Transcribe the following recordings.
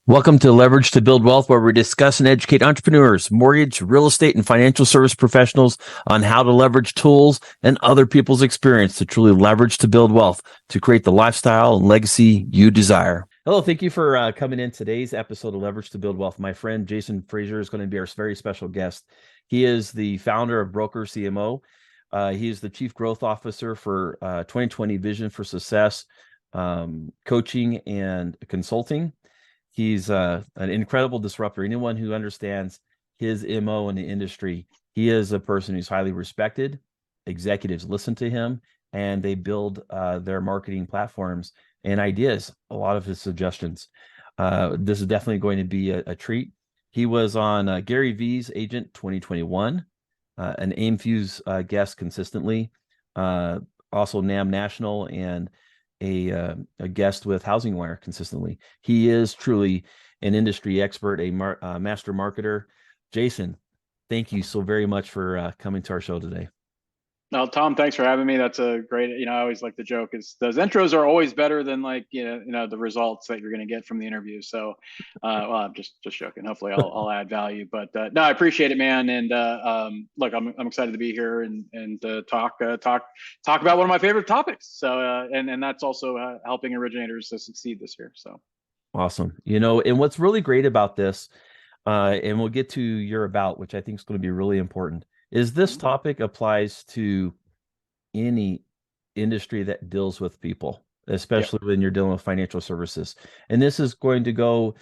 Welcome to Leverage to Build Wealth, where we discuss and educate entrepreneurs, mortgage, real estate, and financial service professionals on how to leverage tools and other people's experience to truly leverage to build wealth to create the lifestyle and legacy you desire. Hello, thank you for coming in today's episode of Leverage to Build Wealth. My friend Jason Frazier is going to be our very special guest. He is the founder of BrokerCMO. He is the Chief Growth Officer for 2020 Vision for Success, coaching and consulting. He's an incredible disruptor. Anyone who understands his MO in the industry, he is a person who's highly respected. Executives listen to him, and they build their marketing platforms and ideas. A lot of his suggestions. This is definitely going to be a treat. He was on Gary V's Agent 2021, an AIM-Fuse guest consistently, also NAM National, and a guest with Housing Wire consistently. He is truly an industry expert, a master marketer. Jason, thank you so very much for coming to our show today. No, Tom, thanks for having me. That's a great, I always like the joke is those intros are always better than the results that you're going to get from the interview. So, well, I'm just joking. Hopefully I'll add value, but no, I appreciate it, man. And look, I'm excited to be here and talk about one of my favorite topics. So, and that's also helping originators to succeed this year. So awesome. And what's really great about this, and we'll get to your about, which I think is going to be really important, is this topic applies to any industry that deals with people, especially when you're dealing with financial services. And this is going to go,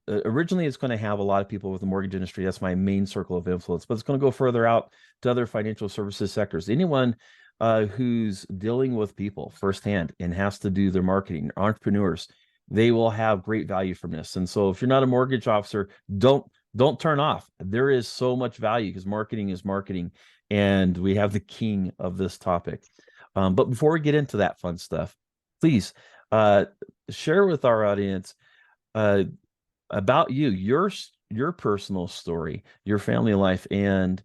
originally it's going to have a lot of people with the mortgage industry. That's my main circle of influence, but it's going to go further out to other financial services sectors. Anyone who's dealing with people firsthand and has to do their marketing, entrepreneurs, they will have great value from this. And so if you're not a mortgage officer, don't turn off. There is so much value because marketing is marketing, and we have the king of this topic. But before we get into that fun stuff, please share with our audience about you, your personal story, your family life, and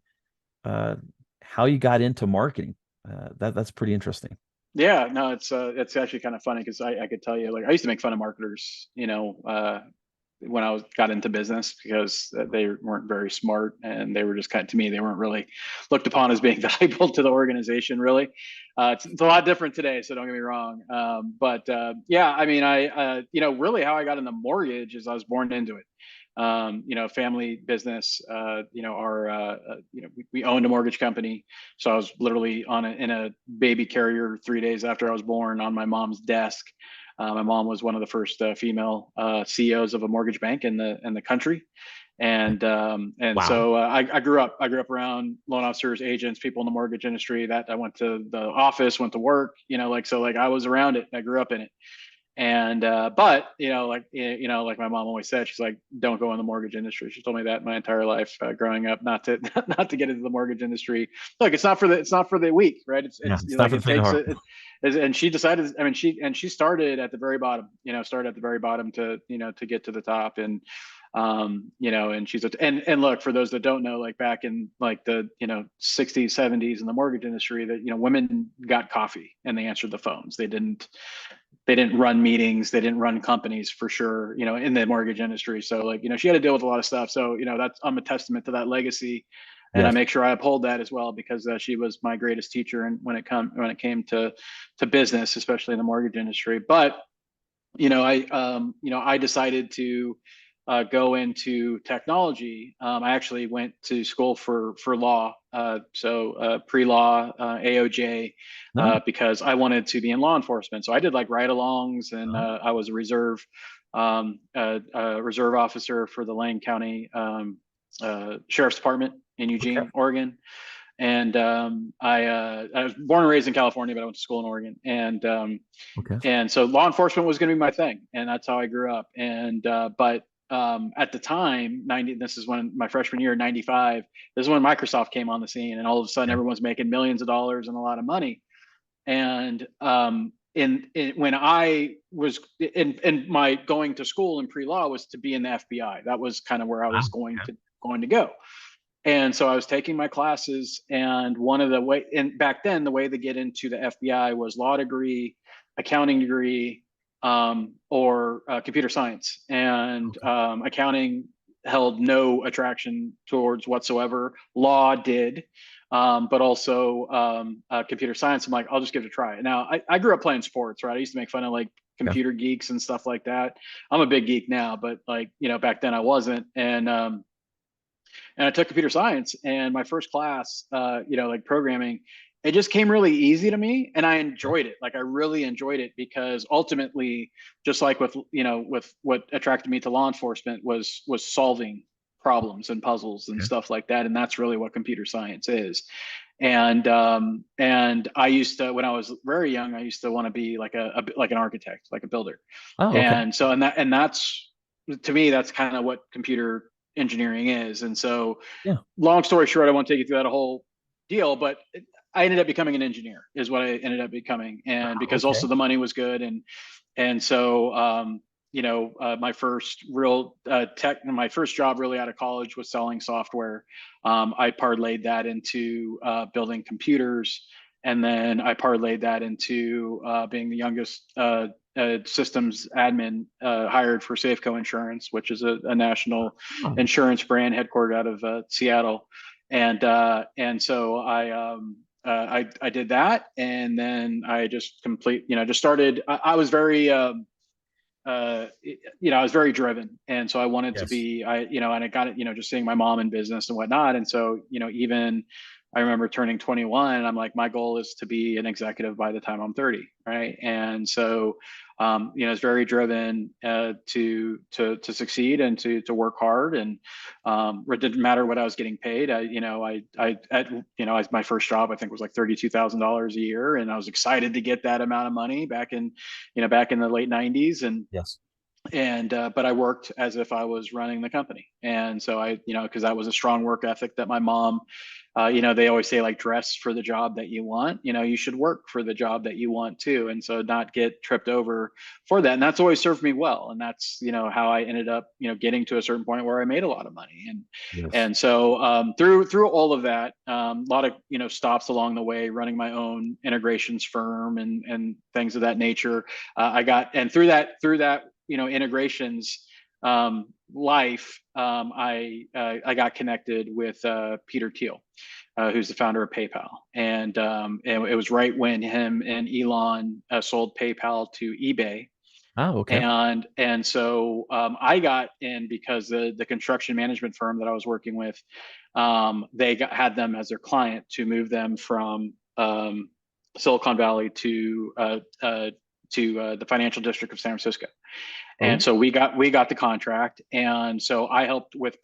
how you got into marketing. That's pretty interesting. yeah, no, it's actually kind of funny because I could tell you, like, I used to make fun of marketers, when I got into business because they weren't very smart and they were just kind of, to me, they weren't really looked upon as being valuable to the organization, really. It's a lot different today, so don't get me wrong. But yeah, I mean, really how I got into mortgage is I was born into it. Family business, we owned a mortgage company. So I was literally in a baby carrier 3 days after I was born on my mom's desk. My mom was one of the first female CEOs of a mortgage bank in the country, and wow. So I grew up around loan officers, agents, people in the mortgage industry. That I went to the office, went to work, I was around it. I grew up in it. And but like my mom always said, she's like, don't go in the mortgage industry. She told me that my entire life growing up, not to not to get into the mortgage industry. Look, it's not for the weak, right? It's like it takes it. And she decided, I mean, she started at the very bottom, to get to the top. And and she's and look, for those that don't know, like back in like the 60s, 70s in the mortgage industry, that women got coffee and they answered the phones. They didn't run meetings, they didn't run companies, for sure, in the mortgage industry. So she had to deal with a lot of stuff. So I'm a testament to that legacy. And yes. I make sure I uphold that as well, because she was my greatest teacher. And when it came to business, especially in the mortgage industry. But I decided to go into technology. I actually went to school for law, pre-law, AOJ, because I wanted to be in law enforcement. So I did like ride-alongs, and I was a reserve officer for the Lane County Sheriff's Department in Eugene, okay. Oregon. And I was born and raised in California, but I went to school in Oregon. And and so law enforcement was going to be my thing, and that's how I grew up. And but at the time, this is when my freshman year, 95, this is when Microsoft came on the scene, and all of a sudden everyone's making millions of dollars and a lot of money. And when I was in my going to school in pre-law was to be in the FBI. That was kind of where I was going to go. And so I was taking my classes, and back then the way to get into the FBI was law degree, accounting degree, or computer science, and accounting held no attraction towards whatsoever. Law did, but also computer science. I'm like, I'll just give it a try. Now, I grew up playing sports, right? I used to make fun of like Yeah. computer geeks and stuff like that. I'm a big geek now, but like, back then I wasn't. And I took computer science, and my first class, like programming, it just came really easy to me, and I enjoyed it. Like I really enjoyed it because ultimately, just like with what attracted me to law enforcement was solving problems and puzzles and Okay. stuff like that, and that's really what computer science is. And I used to, when I was very young, I used to want to be like like an architect, like a builder. Oh, okay. And so, that's, to me, that's kind of what computer engineering is. And so, Yeah. long story short, I won't take you through that whole deal, but I ended up becoming an engineer is what I ended up becoming. And Oh, because okay. also the money was good. And so, my first real my first job really out of college was selling software. I parlayed that into building computers. And then I parlayed that into being the youngest systems admin hired for Safeco Insurance, which is a national Oh, insurance brand headquartered out of Seattle. And so I did that, and then I just just started. I was very I was very driven, and so I wanted to yes. be, and I got it, just seeing my mom in business and whatnot, and so even I remember turning 21, and I'm like, my goal is to be an executive by the time I'm 30, right? And so, it's very driven to succeed and to work hard, and it didn't matter what I was getting paid. My first job I think was like $32,000 a year, and I was excited to get that amount of money back in the late 90s. Yes. And but I worked as if I was running the company, and so because that was a strong work ethic that my mom, they always say, like, dress for the job that you want. You should work for the job that you want too, and so not get tripped over for that. And that's always served me well, and that's how I ended up getting to a certain point where I made a lot of money. Yes. And so through all of that, a lot of stops along the way, running my own integrations firm and things of that nature. I got, and through that integrations life, I got connected with Peter Thiel, who's the founder of PayPal, and it was right when him and Elon sold PayPal to eBay. Oh, okay. And so I got in because the construction management firm that I was working with, had them as their client to move them from Silicon Valley to the financial district of San Francisco. And Oh, so we got the contract, and so I helped with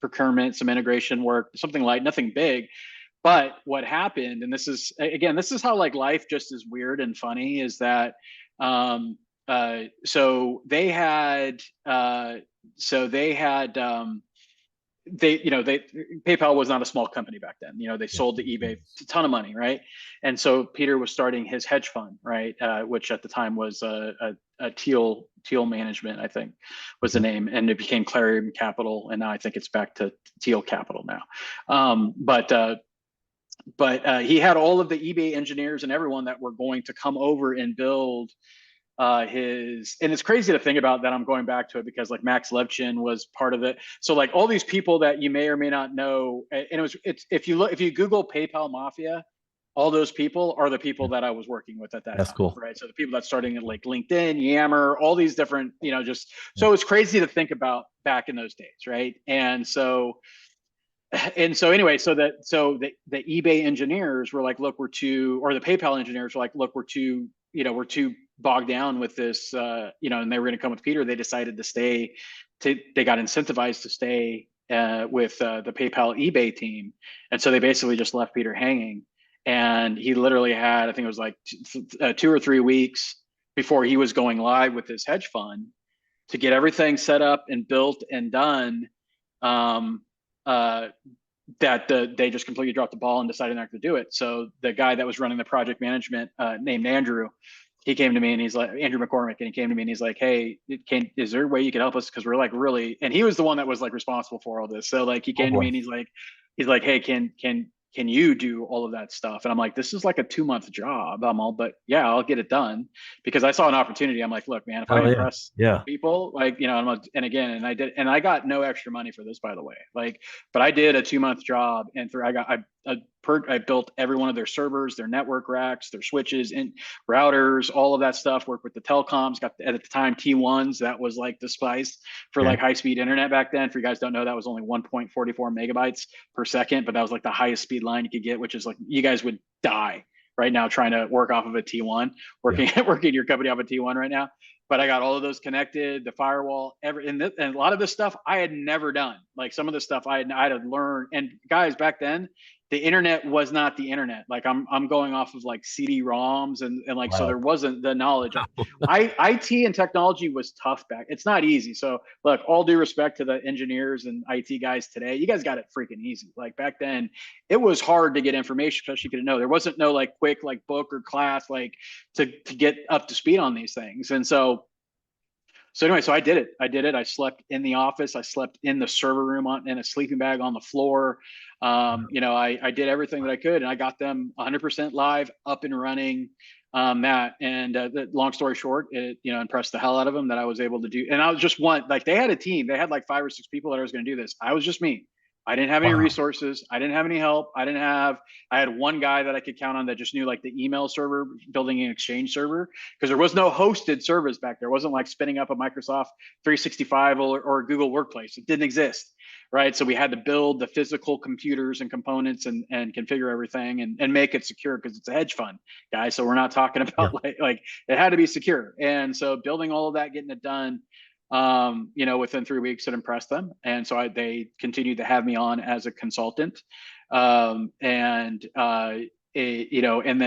procurement, some integration work, something light, nothing big. But what happened, and this is how, like, life just is weird and funny, is that so they had they PayPal was not a small company back then. They yeah. sold to eBay a ton of money, right? And so Peter was starting his hedge fund, right, which at the time was a Teal Management, I think, was the Okay. name, and it became Clarion Capital, and now I think it's back to Teal Capital now. But he had all of the eBay engineers and everyone that were going to come over and build and it's crazy to think about that. I'm going back to it because, like, Max Levchin was part of it. So, like, all these people that you may or may not know, and if you Google PayPal Mafia, all those people are the people Yeah. that I was working with at that That's time, cool. right? So the people that starting at, like, LinkedIn, Yammer, all these different, just, Yeah. so it's crazy to think about back in those days, right? And so anyway, the eBay engineers were like, look, or the PayPal engineers were like, look, we're too bogged down with this, and they were going to come with Peter. They decided to stay. They got incentivized to stay with the PayPal eBay team, and so they basically just left Peter hanging. And he literally had, I think it was like 2 or 3 weeks before he was going live with his hedge fund to get everything set up and built and done. Um, uh, they just completely dropped the ball and decided not to do it. So the guy that was running the project management, named Andrew, he came to me, and he's like, Andrew McCormick, and he came to me and he's like, hey, is there a way you could help us? Because we're, like, really, and he was the one that was, like, responsible for all this. So, like, he Oh came to me boy. and he's like, hey, can can you do all of that stuff? And I'm like, this is like a 2-month job. I'm all, but yeah, I'll get it done, because I saw an opportunity. I'm like, look, man, if I Oh, yeah. impress Yeah. people, like, you know, and again, and I did, and I got no extra money for this, by the way, like, but I did a 2-month job, and I built every one of their servers, their network racks, their switches and routers, all of that stuff. Worked with the telecoms, got at the time T1s. That was like the spice for Okay. like high speed internet back then. For you guys don't know, that was only 1.44 megabytes per second, but that was like the highest speed line you could get, which is like, you guys would die right now trying to work off of a T1, working your company off a T1 right now. But I got all of those connected, the firewall, and a lot of this stuff I had never done. Like some of the stuff I had to learn. And guys, back then, the internet was not the internet. Like I'm going off of like CD-ROMs and like, so Wow. there wasn't the knowledge. IT and technology was tough back. It's not easy. So look, all due respect to the engineers and IT guys today, you guys got it freaking easy. Like back then, it was hard to get information, especially if you didn't know. There wasn't no like quick like book or class like to get up to speed on these things. And so anyway, so I did it. I slept in the office. I slept in the server room in a sleeping bag on the floor. You know, I did everything that I could, and I got them 100% live, up and running. Long story short, it, you know, impressed the hell out of them that I was able to do. And I was just one, like, they had a team. They had like 5 or 6 people that I was going to do this. I was just me. I didn't have any Wow. resources. I didn't have any help. I had one guy that I could count on that just knew like the email server, building an Exchange server, because there was no hosted service back there. It wasn't like spinning up a Microsoft 365 or Google Workplace. It didn't exist, right? So we had to build the physical computers and components and configure everything and make it secure, because it's a hedge fund, guys. So we're not talking about like it had to be secure. And so building all of that, getting it done, you know, within 3 weeks, it impressed them. And so they continued to have me on as a consultant. You know, and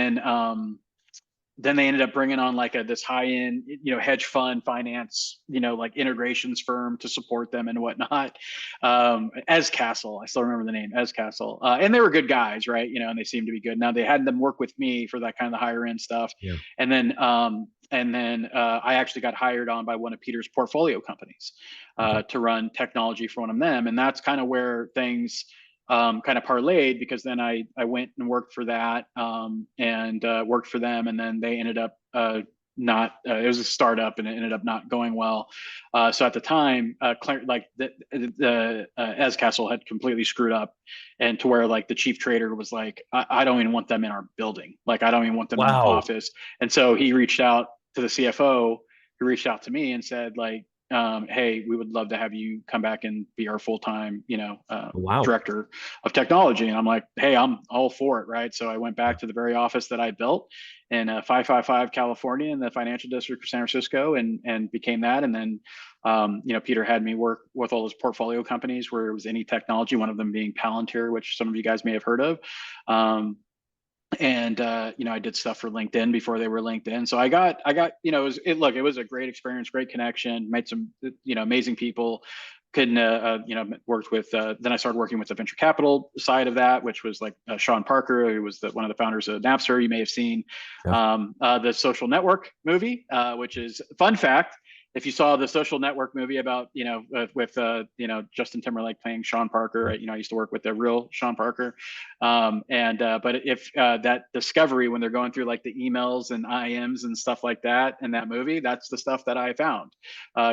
then they ended up bringing on like this high-end, you know, hedge fund finance, you know, like integrations firm to support them and whatnot. As Castle, I still remember the name, As Castle, and they were good guys, right? You know, and they seemed to be good. Now they had them work with me for that kind of the higher end stuff. Yeah. And then I actually got hired on by one of Peter's portfolio companies to run technology for one of them, and that's kind of where things kind of parlayed, because then I went and worked for that worked for them, and then they ended up not it was a startup and it ended up not going well. So at the time, like the As Castle had completely screwed up, and to where like the chief trader was like, I don't even want them in our building. Like I don't even want them in the office. And so he reached out to the CFO, who reached out to me and said like, hey, we would love to have you come back and be our full-time, you know, director of technology. And I'm like, hey, I'm all for it, right? So I went back to the very office that I built in 555 California in the financial district of San Francisco, and became that. And then, you know, Peter had me work with all his portfolio companies where it was any technology, one of them being Palantir, which some of you guys may have heard of. You know, I did stuff for LinkedIn before they were LinkedIn. So I got, you know, it was a great experience, great connection, met some, you know, amazing people. You know, worked with, then I started working with the venture capital side of that, which was like Sean Parker, who was one of the founders of Napster. You may have seen the Social Network movie, which is, fun fact, if you saw the Social Network movie about, you know, with you know, Justin Timberlake playing Sean Parker, you know, I used to work with the real Sean Parker. But if that discovery, when they're going through like the emails and IMs and stuff like that in that movie, that's the stuff that I found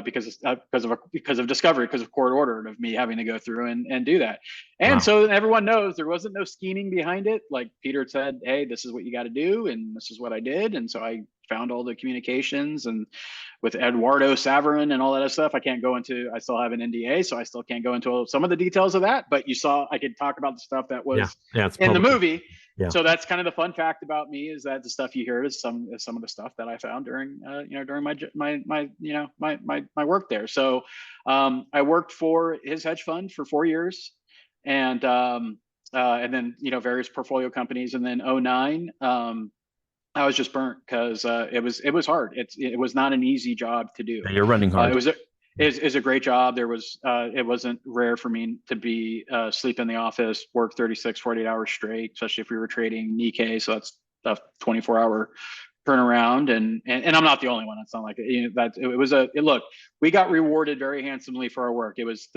because of discovery, because of court order, of me having to go through and do that. And so everyone knows there wasn't no scheming behind it. Like Peter said, hey, this is what you got to do, and this is what I did. And so I found all the communications and with Eduardo Saverin and all that stuff. I still have an NDA, so I still can't go into some of the details of that, but you saw, I could talk about the stuff that was in the movie. Yeah. So that's kind of the fun fact about me, is that the stuff you hear is some of the stuff that I found during, you know, during my work there. So I worked for his hedge fund for 4 years, and then, you know, various portfolio companies. And then 2009, I was just burnt, because it was hard. It was not an easy job to do. You're running hard. It was a great job. There was it wasn't rare for me to be sleep in the office, work 36, 48 hours straight, especially if we were trading Nikkei. So that's a 24-hour turn around and I'm not the only one. It's not like, you know, that it was look, we got rewarded very handsomely for our work. It was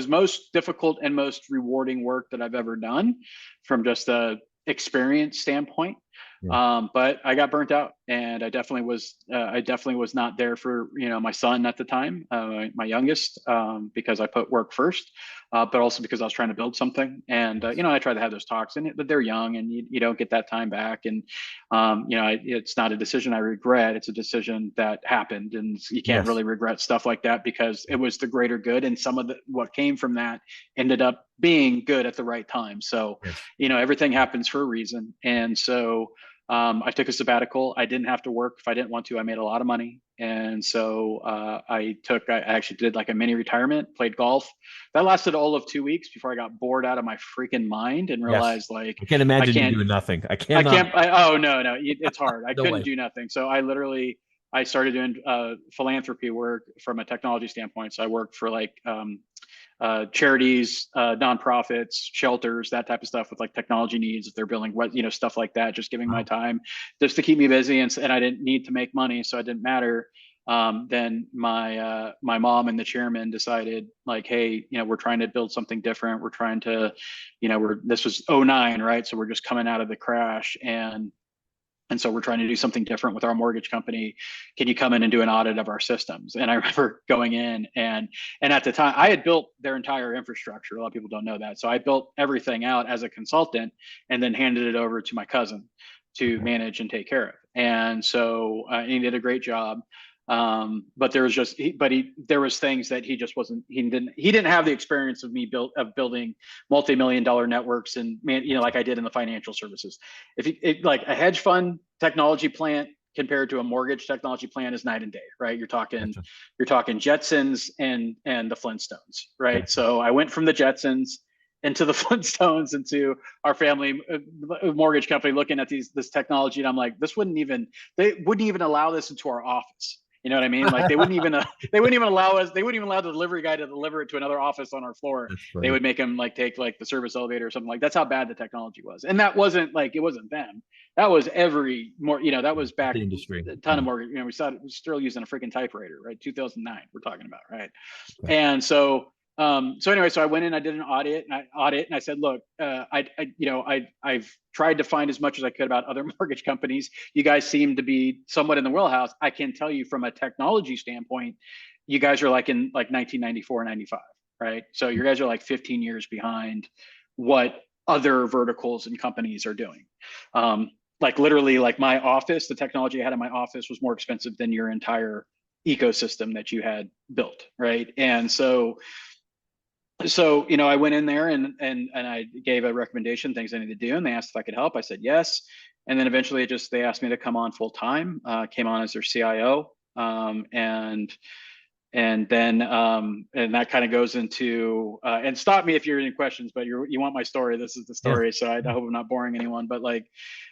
most difficult and most rewarding work that I've ever done from just a experience standpoint. Yeah. But I got burnt out, and I definitely was not there for, you know, my son at the time, my youngest, because I put work first, but also because I was trying to build something. And you know, I try to have those talks, and but they're young, and you don't get that time back. And you know, it's not a decision I regret. It's a decision that happened, and you can't Yes. really regret stuff like that because it was the greater good, and some of what came from that ended up being good at the right time. So, Yes. you know, everything happens for a reason, and so. I took a sabbatical. I didn't have to work if I didn't want to. I made a lot of money. And so I actually did like a mini retirement, played golf. That lasted all of 2 weeks before I got bored out of my freaking mind and Yes. realized like, I can't I imagine you can't, doing nothing. I cannot. oh no, it's hard. I No couldn't way. do nothing. So I started doing philanthropy work from a technology standpoint. So I worked for like charities, nonprofits, shelters, that type of stuff with like technology needs if they're building, you know, stuff like that. Just giving my Wow. time just to keep me busy, and I didn't need to make money, so it didn't matter. Then my mom and the chairman decided like, hey, you know, we're trying to build something different. We're trying to, you know, this was '09, right? So we're just coming out of the crash, and so we're trying to do something different with our mortgage company. Can you come in and do an audit of our systems? And I remember going in and at the time I had built their entire infrastructure. A lot of people don't know that. So I built everything out as a consultant and then handed it over to my cousin to Okay. manage and take care of. And so he did a great job. But there was just, there was things that he just wasn't, he didn't have the experience of building multi-million-dollar networks and you know, like I did in the financial services. Like a hedge fund technology plant compared to a mortgage technology plant is night and day, right? Gotcha. You're talking Jetsons and the Flintstones, right? Gotcha. So I went from the Jetsons into the Flintstones into our family mortgage company looking at this technology, and I'm like, they wouldn't even allow this into our office. You know what I mean? Like they wouldn't even allow us. They wouldn't even allow the delivery guy to deliver it to another office on our floor. That's They funny. would make him like take like the service elevator or something. Like that's how bad the technology was. And that wasn't like, it wasn't them. That was you know, that was back The industry. a ton of mortgage. You know, we're still using a freaking typewriter, right? 2009 we're talking about, right? Okay. And so anyway, so I went in, I did an audit, and I said, look, I've tried to find as much as I could about other mortgage companies. You guys seem to be somewhat in the wheelhouse. I can tell you from a technology standpoint, you guys are like in like 1994, 95, right? So you guys are like 15 years behind what other verticals and companies are doing. Like literally, like my office, the technology I had in my office was more expensive than your entire ecosystem that you had built, right? And so you know, I went in there and I gave a recommendation, things I needed to do, and they asked if I could help. I said yes, and then eventually they asked me to come on full time. Came on as their CIO, and then and that kind of goes into and stop me if you're any questions, but you want my story. This is the Yeah. story, so I hope I'm not boring anyone. But like,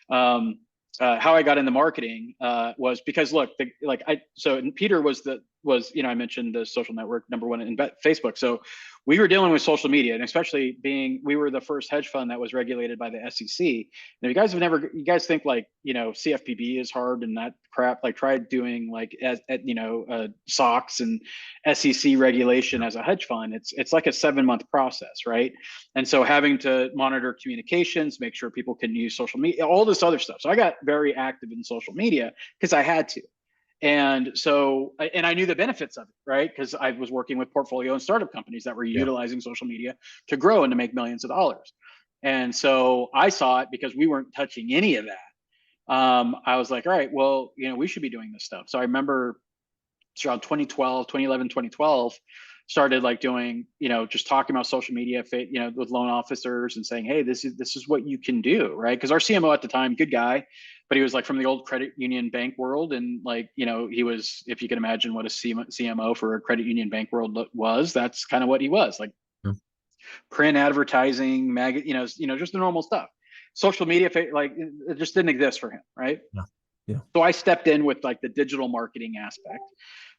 how I got into marketing was because look, so Peter was you know, I mentioned the social network #1 in Facebook. So we were dealing with social media, and especially we were the first hedge fund that was regulated by the SEC. Now you guys think like, you know, CFPB is hard and that crap. Like try doing like you know, SOX and SEC regulation as a hedge fund. It's like a 7-month process, right? And so having to monitor communications, make sure people can use social media, all this other stuff. So I got very active in social media because I had to. And so, and I knew the benefits of it, right? Because I was working with portfolio and startup companies that were Yeah. utilizing social media to grow and to make millions of dollars. And so I saw it because we weren't touching any of that. I was like, all right, well, you know, we should be doing this stuff. So I remember it's around 2011, 2012, started like doing, you know, just talking about social media, you know, with loan officers and saying, hey, this is what you can do, right? Because our CMO at the time, good guy, but he was like from the old credit union bank world. And like, you know, he was, if you can imagine what a CMO for a credit union bank world was, that's kind of what he was like. Yeah. Print advertising, you know, just the normal stuff. Social media, like it just didn't exist for him, right? Yeah. Yeah. So I stepped in with like the digital marketing aspect,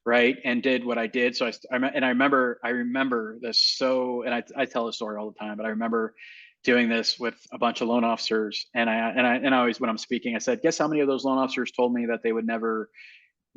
right, and did what I did. So I remember this. So, and I tell the story all the time, but I remember doing this with a bunch of loan officers, and I always, when I'm speaking, I said, guess how many of those loan officers told me that they would never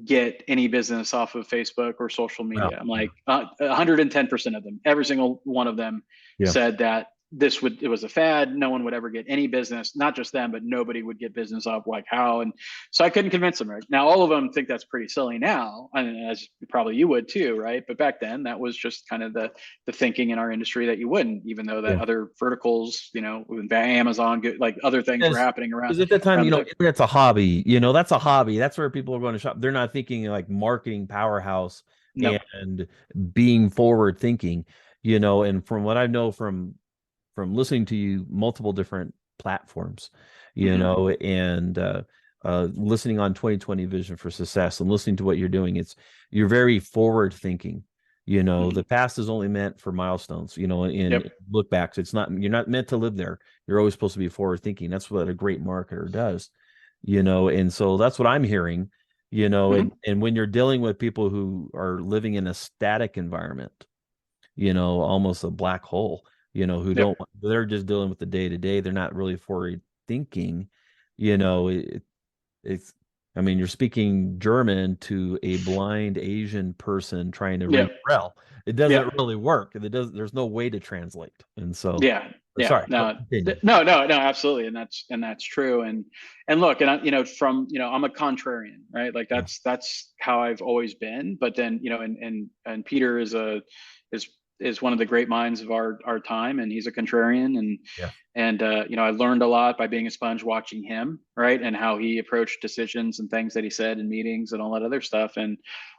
get any business off of Facebook or social Wow. media. I'm like, 110% of them, every single one of them Yeah. said that it was a fad. No one would ever get any business, not just them, but nobody would get business off, like how. And so I couldn't convince them. Right now, all of them think that's pretty silly now, and as probably you would too, right? But back then, that was just kind of the thinking in our industry, that you wouldn't, even though that Yeah. other verticals, Amazon, like other things were happening Because at that time, around the time. internet's a hobby. That's a hobby. That's where people are going to shop. They're not thinking like marketing powerhouse No. and being forward thinking. And from what I know from listening to you multiple different platforms, Mm-hmm. and listening on 2020 Vision for Success and listening to what you're doing, you're very forward thinking. Mm-hmm. The past is only meant for milestones, Yep. and look backs. You're not meant to live there. You're always supposed to be forward thinking. That's what a great marketer does, and so that's what I'm hearing, Mm-hmm. and when you're dealing with people who are living in a static environment, almost a black hole, who Yep. they're just dealing with the day to day. They're not really forward thinking, it's, I mean, you're speaking German to a blind Asian person trying to read Yep. Braille. It doesn't Yep. really work. There's no way to translate. And so, Yeah. Yeah. sorry, No, continue. no, absolutely. And that's true. And look, and I'm a contrarian, right? Like Yeah. that's how I've always been. But then, and Peter is is one of the great minds of our time, and he's a contrarian. Yeah. And I learned a lot by being a sponge watching him, right? And how he approached decisions and things that he said in meetings and all that other stuff. And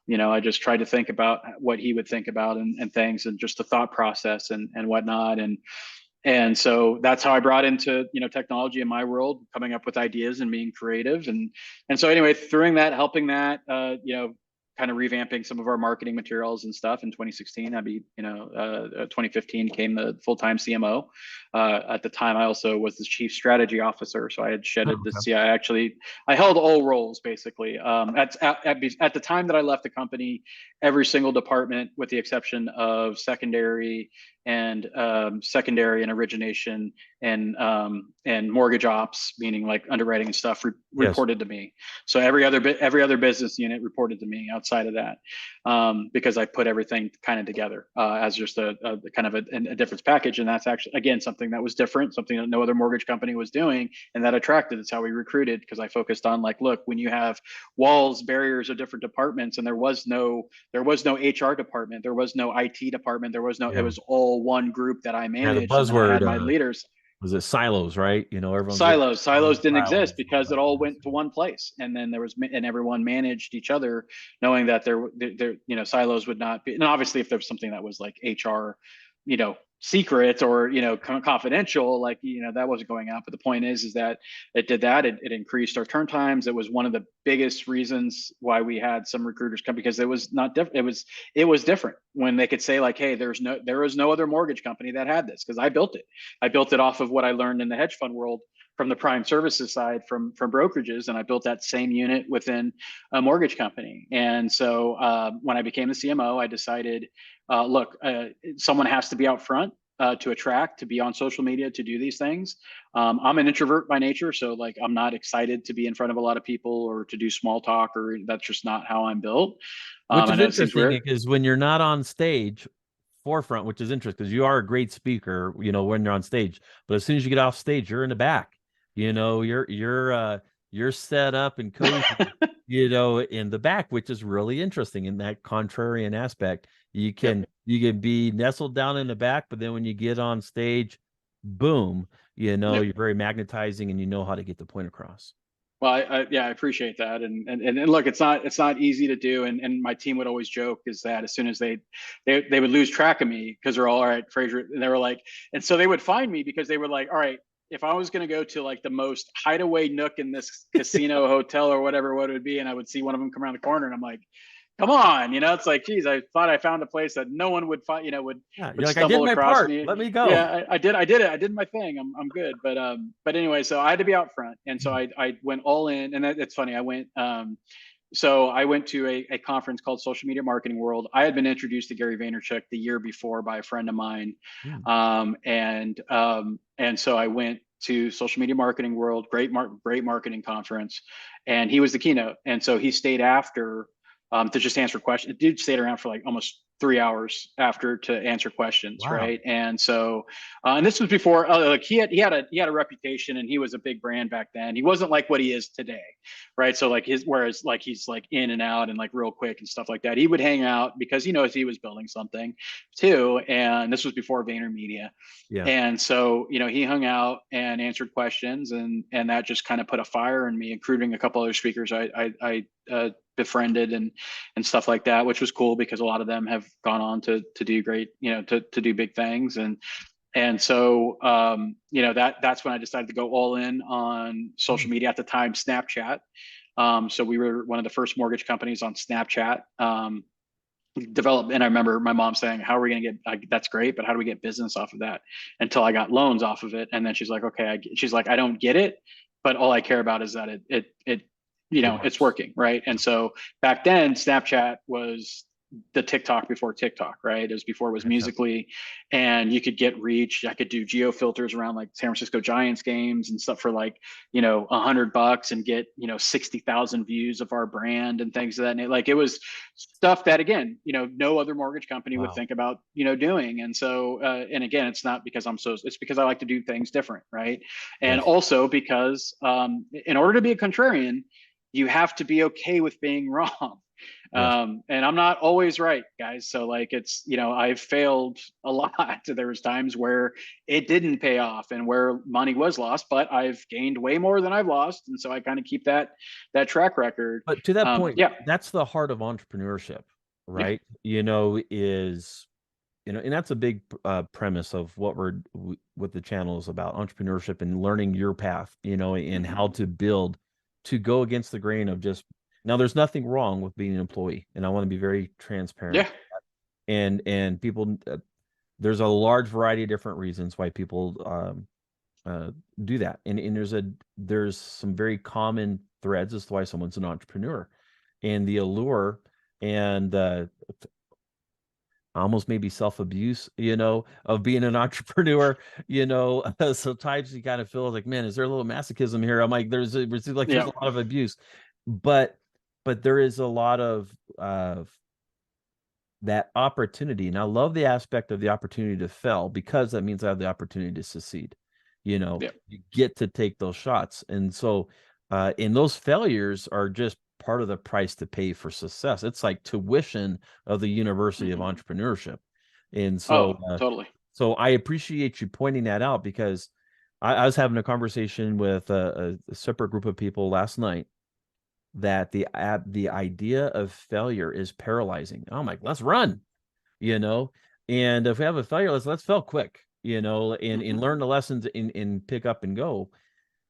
I just tried to think about what he would think about, and things, and just the thought process and whatnot. And so that's how I brought into technology in my world, coming up with ideas and being creative. And so anyway, through that, helping that, kind of revamping some of our marketing materials and stuff in 2016. 2015 came the full-time CMO. At the time, I also was the chief strategy officer, so I had Oh, shedded the okay. CI. I held all roles basically. At the time that I left the company, every single department, with the exception of secondary and origination and mortgage ops, meaning like underwriting and stuff, Yes. reported to me. So every other business unit reported to me outside of that, because I put everything kind of together as just a kind of a difference package. And that's actually, again, something that was different, something that no other mortgage company was doing, and that attracted. It's how we recruited, because I focused on, like, look, when you have walls, barriers of different departments, and there was no HR department, there was no IT department, it Yeah. was all one group that I Yeah. The managed, and then I buzzword had my leaders. was it silos, right? Everyone's looking Silos for didn't exist silos. because it all went to one place, and then and everyone managed each other, knowing that silos would not be. And obviously, if there was something that was like HR, secret, or confidential, like, that wasn't going out. But the point is that it did that. It increased our turn times. It was one of the biggest reasons why we had some recruiters come, because it was not different. It was different when they could say, like, hey, there was no other mortgage company that had this, because I built it. I built it off of what I learned in the hedge fund world, from the prime services side, from brokerages, and I built that same unit within a mortgage company. And so when I became the CMO, I decided, look, someone has to be out front, to attract, to be on social media, to do these things. I'm an introvert by nature, so, like, I'm not excited to be in front of a lot of people or to do small talk, or that's just not how I'm built. Which I is know it seems interesting, weird. because when you're not on stage forefront, which is interesting because you are a great speaker, when you're on stage, but as soon as you get off stage, you're in the back. You're set up and cozy, in the back, which is really interesting in that contrarian aspect. You Yep. can be nestled down in the back, but then when you get on stage, boom, Yep. you're very magnetizing and you know how to get the point across. Well, I appreciate that, and look, it's not easy to do, and my team would always joke is that as soon as they would lose track of me, because they're all right, Frazier, and they were like, and so they would find me, because they were like, all right, if I was going to go to, like, the most hideaway nook in this casino hotel or whatever, what it would be, and I would see one of them come around the corner, and I'm like, come on, it's like, geez, I thought I found a place that no one would find, Yeah, would you're like, I did stumble my across part. me. Let me go. Yeah, I did it. I did my thing. I'm good. But anyway, so I had to be out front, and so I went all in, and it's funny. I went So I went to a conference called Social Media Marketing World. I had been introduced to Gary Vaynerchuk the year before by a friend of mine, Hmm. and so I went to Social Media Marketing World, great marketing conference, and he was the keynote. And so he stayed after to just answer questions. The dude stayed around for like almost 3 hours after to answer questions, Wow. right? And so, and this was before, like he had a reputation, and he was a big brand back then. He wasn't like what he is today, right? So like whereas like he's like in and out and like real quick and stuff like that. He would hang out because he knows he was building something too, and this was before VaynerMedia. Yeah. And so, he hung out and answered questions, and that just kind of put a fire in me, including a couple other speakers I befriended and stuff like that, which was cool because a lot of them have gone on to do great, to do big things. And so, that's when I decided to go all in on Hmm. social media at the time, Snapchat. So we were one of the first mortgage companies on Snapchat. Develop, and I remember my mom saying, "How are we going to get? That's great, but how do we get business off of that?" Until I got loans off of it, and then she's like, "Okay," she's like, "I don't get it, but all I care about is that It it's works. working, right?" And so back then, Snapchat was the TikTok before TikTok, right? It was before it was Yeah. Musically, and you could get reach. I could do geo filters around like San Francisco Giants games and stuff for like $100 and get 60,000 views of our brand and things of that. Like it was stuff that again, no other mortgage company would Wow. think about doing. And so, and again, it's not because it's because I like to do things different, right? And Yes. also because in order to be a contrarian, you have to be okay with being wrong. Yes. And I'm not always right, guys. So like it's, I've failed a lot. There was times where it didn't pay off and where money was lost, but I've gained way more than I've lost. And so I kind of keep that track record. But to that point, Yeah. that's the heart of entrepreneurship, Yeah. right? And that's a big premise of what the channel is about, entrepreneurship and learning your path, and Mm-hmm. how to build to go against the grain of just now. There's nothing wrong with being an employee, and I want to be very transparent. Yeah. And people, there's a large variety of different reasons why people do that, and there's some very common threads as to why someone's an entrepreneur, and the allure and almost maybe self-abuse, of being an entrepreneur, sometimes you kind of feel like, man, is there a little masochism here? I'm like, there's a Yeah. lot of abuse, but there is a lot of that opportunity. And I love the aspect of the opportunity to fail, because that means I have the opportunity to succeed. Yeah. You get to take those shots. And so, and those failures are just part of the price to pay for success. It's like tuition of the University of Mm-hmm. Entrepreneurship. And Oh, so, totally. so I appreciate you pointing that out, because I was having a conversation with a separate group of people last night, that the idea of failure is paralyzing. I'm like, let's run, you know, and if we have a failure, let's fail quick, and Mm-hmm. learn the lessons and pick up and go.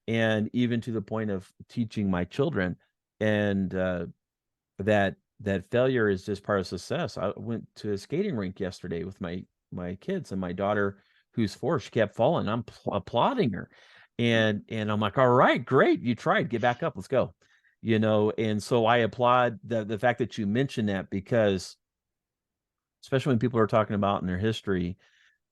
And even to the point of teaching my children, and that failure is just part of success. I went to a skating rink yesterday with my kids, and my daughter, who's 4, she kept falling. I'm applauding her, and I'm like, all right, great, you tried, get back up, let's go. And so I applaud the fact that you mentioned that, because especially when people are talking about in their history,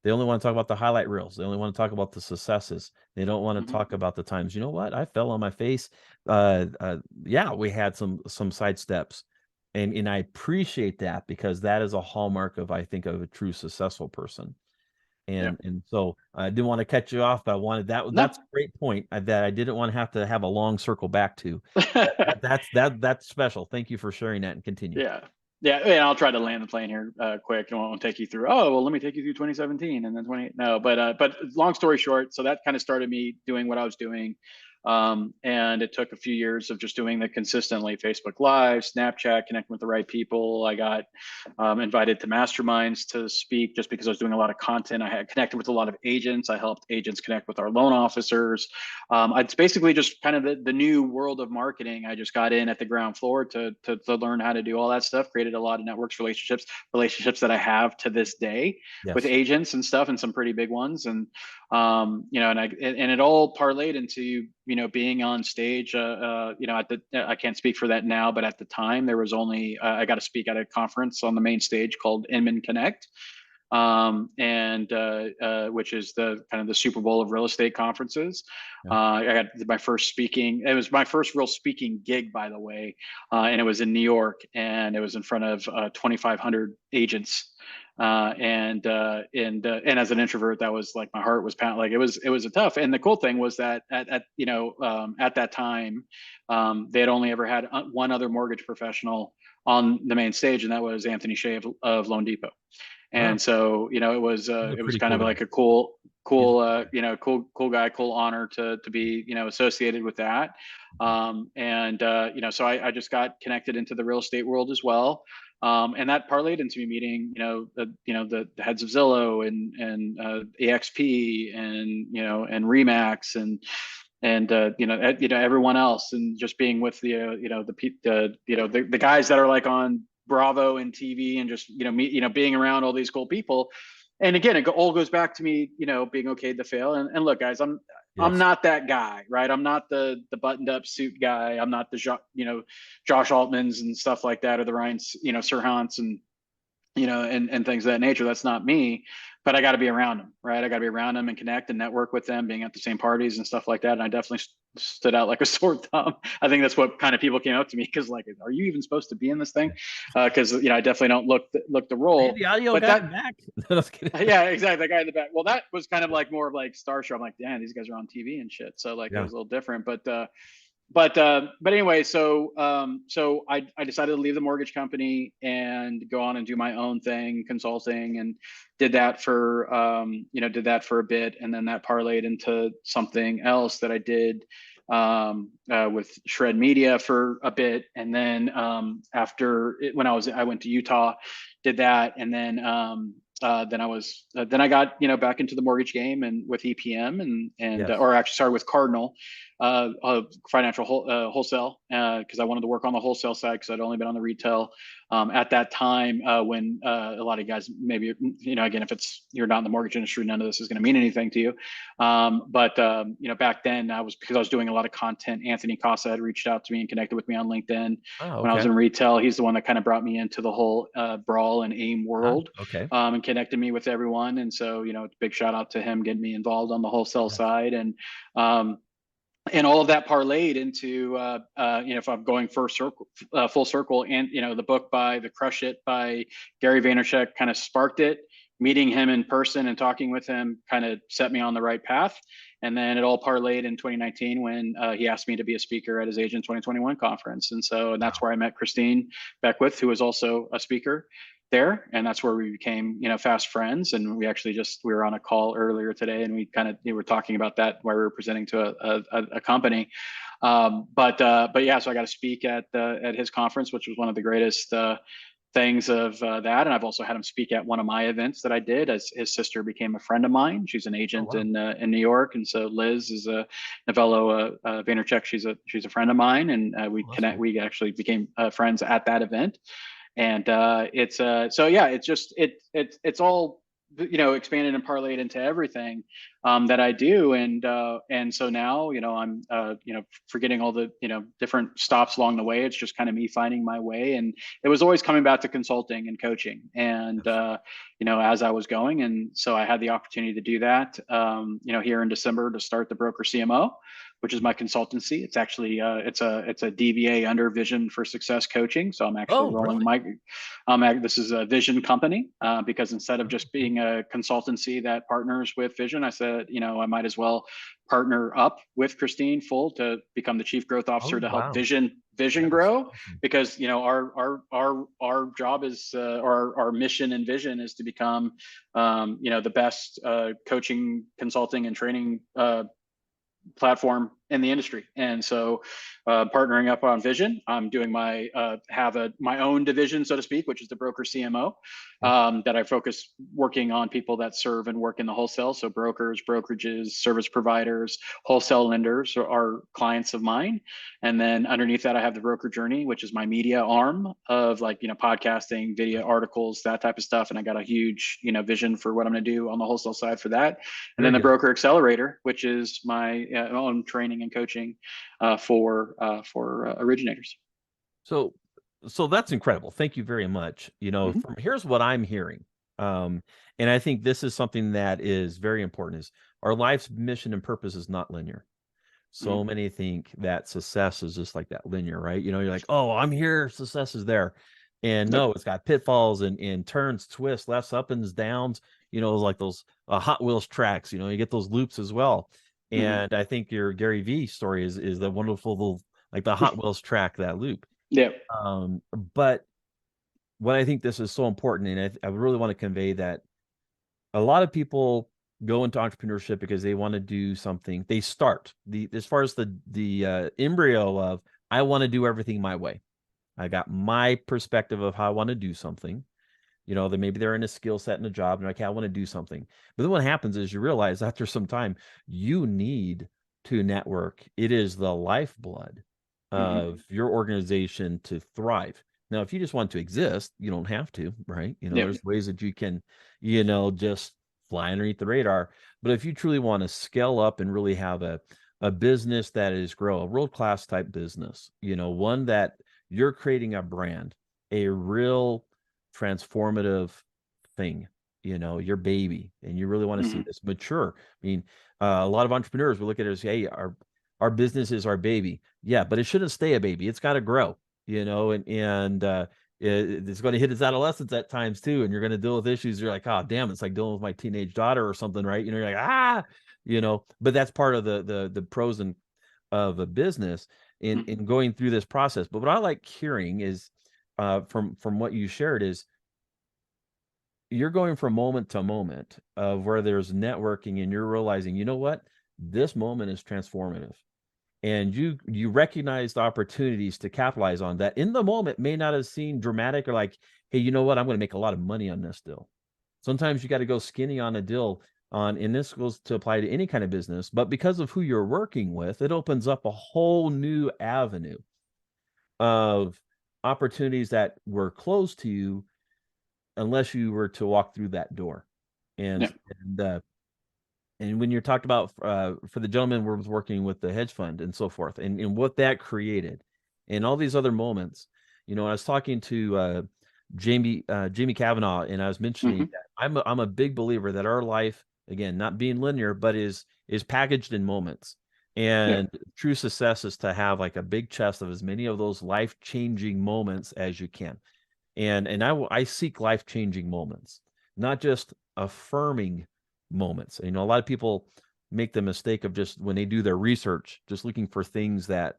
they only want to talk about the highlight reels. They only want to talk about the successes. They don't want to Mm-hmm. talk about the times. You know what? I fell on my face. Yeah, we had some side steps, and I appreciate that, because that is a hallmark of, I think, of a true successful person. Yeah. And so I didn't want to cut you off, but I wanted No. that's a great point, that I didn't want to have a long circle back to. That's special. Thank you for sharing that, and continue. Yeah. Yeah. And I'll try to land the plane here quick. I won't take you through, oh, well, let me take you through 2017 and then 20. No, but long story short, so that kind of started me doing what I was doing. And it took a few years of just doing that consistently: Facebook Live, Snapchat, connecting with the right people. I got invited to masterminds to speak just because I was doing a lot of content. I had connected with a lot of agents. I helped agents connect with our loan officers. It's basically just kind of the new world of marketing. I just got in at the ground floor to learn how to do all that stuff, created a lot of networks, relationships that I have to this day with Yes. agents and stuff, and some pretty big ones. And and it all parlayed into being on stage, I can't speak for that now, but at the time there was only, I got to speak at a conference on the main stage called Inman Connect, and which is the kind of the Super Bowl of real estate conferences. Yeah. I got my first speaking. It was my first real speaking gig, by the way, and it was in New York, and it was in front of 2,500 agents. And as an introvert, that was like my heart was pounding. Like it was a tough. And the cool thing was that at that time, they had only ever had one other mortgage professional on the main stage, and that was Anthony Shea of Loan Depot. Wow. And so, He's a it was pretty kind cool of guy. like a cool, He's a cool, cool guy. cool guy, cool honor to be, associated with that. So I just got connected into the real estate world as well. And that parlayed into me meeting, the heads of Zillow and EXP and Remax and everyone else, and just being with the guys that are like on Bravo and TV, and just being around all these cool people. And again, it all goes back to me, being okay to fail. And look, guys, I'm Yes. not that guy, right? I'm not the buttoned up suit guy. I'm not the Josh Altmans and stuff like that, or the Ryan Serhants and things of that nature. That's not me. But I got to be around them, right? I got to be around them and connect and network with them, being at the same parties and stuff like that. And I definitely stood out like a sore thumb. I think that's what kind of people came up to me, because like, are you even supposed to be in this thing? Because I definitely don't look the Are you role. the audio But guy in that, the back? No, just kidding. yeah, exactly, the guy in the back. Well, that was kind of like more of like Starstruck. I'm like, damn, these guys are on TV and shit. So like, it Yeah. was a little different. But anyway, so I decided to leave the mortgage company and go on and do my own thing, consulting, and did that for a bit, and then that parlayed into something else that I did with Shred Media for a bit, and then after it, I went to Utah, did that, and then I got back into the mortgage game and with EPM, and Yes. or actually started with Cardinal financial wholesale, because I wanted to work on the wholesale side, because I'd only been on the retail at that time, when a lot of guys, maybe again, if you're not in the mortgage industry, none of this is going to mean anything to you. Back then, because I was doing a lot of content. Anthony Casa had reached out to me and connected with me on LinkedIn Oh, when I was okay. in retail. He's the one that kind of brought me into the whole brawl and AIM world, Okay. and connected me with everyone. And so, big shout out to him getting me involved on the wholesale Yes. side. And all of that parlayed into, if I'm going full circle, and the book by the Crush It by Gary Vaynerchuk kind of sparked it. Meeting him in person and talking with him kind of set me on the right path. And then it all parlayed in 2019 when he asked me to be a speaker at his Agent 2021 conference. And that's where I met Christine Beckwith, who was also a speaker there, and that's where we became fast friends. And we were on a call earlier today, and we were talking about that while we were presenting to a company. But yeah, so I got to speak at his conference, which was one of the greatest things of that. And I've also had him speak at one of my events that I did, as his sister became a friend of mine. She's an Oh, agent wow. in New York, and so Liz is a Novello Vaynerchuk. She's a friend of mine, and we Oh, that's connect. cool. We actually became friends at that event. And so yeah, it's all expanded and parlayed into everything that I do. And so now I'm forgetting all the different stops along the way. It's just kind of me finding my way, and it was always coming back to consulting and coaching, and Yes. as I was going. And so I had the opportunity to do that here in December, to start the Broker CMO, which is my consultancy. It's actually it's a DBA under Vision for Success Coaching. So I'm actually Oh, rolling really? this is a Vision company, because instead of just being a consultancy that partners with Vision, I said I might as well partner up with Christine Full to become the Chief Growth Oh, Officer to help wow. Vision That is grow. awesome. Because our job is our mission and vision is to become the best coaching, consulting, and training platform in the industry. And so partnering up on Vision, I'm doing my own division, so to speak, which is the Broker CMO, Yep. that I focus working on people that serve and work in the wholesale. So brokers, brokerages, service providers, wholesale lenders are clients of mine. And then underneath that, I have the Broker Journey, which is my media arm of podcasting, video, articles, that type of stuff. And I got a huge vision for what I'm going to do on the wholesale side for that. And Very then the good. Broker Accelerator, which is my own training training and coaching for originators. So, so that's incredible. Thank you very much. Mm-hmm. From here's what I'm hearing. And I think this is something that is very important is our life's mission and purpose is not linear. So Mm-hmm. many think that success is just like that linear, right? You're like, oh, I'm here, success is there. And Nope. no, it's got pitfalls and turns, twists, lefts, up and downs, like those Hot Wheels tracks, you get those loops as well. Mm-hmm. And I think your Gary Vee story is the wonderful little, like the Hot Wheels track, that loop. Yeah. But what I think this is so important, and I really want to convey that a lot of people go into entrepreneurship because they want to do something. They start as far as the embryo of I want to do everything my way. I got my perspective of how I want to do something. That maybe they're in a skill set in a job and like, I want to do something. But then what happens is you realize after some time you need to network. It is the lifeblood of your organization to thrive. Now, if you just want to exist, you don't have to, right? Yep. There's ways that you can, just fly underneath the radar. But if you truly want to scale up and really have a business that is a world-class type business, one that you're creating a brand, a real transformative thing, your baby, and you really want to see Mm-hmm. this mature. I mean, a lot of entrepreneurs will look at it as, hey, our business is our baby. Yeah, but it shouldn't stay a baby. It's got to grow, and it's going to hit its adolescence at times too, and you're going to deal with issues. You're like, oh, damn, it's like dealing with my teenage daughter or something, right? You're like, but that's part of the pros and of a business in going through this process. But what I like hearing is from what you shared is you're going from moment to moment of where there's networking and you're realizing, you know what, this moment is transformative. And you recognized opportunities to capitalize on that in the moment may not have seemed dramatic or like, hey, you know what, I'm going to make a lot of money on this deal. Sometimes you got to go skinny on a deal and this goes to apply to any kind of business, but because of who you're working with, it opens up a whole new avenue of opportunities that were closed to you unless you were to walk through that door. And Yep. and when you're talked about for the gentleman we're working with the hedge fund and so forth, and what that created, and all these other moments, I was talking to Jamie Kavanaugh, and I was mentioning Mm-hmm. that I'm a big believer that our life, again, not being linear, but is packaged in moments. And Yep. true success is to have like a big chest of as many of those life-changing moments as you can. And I seek life-changing moments, not just affirming moments. A lot of people make the mistake of just when they do their research, just looking for things that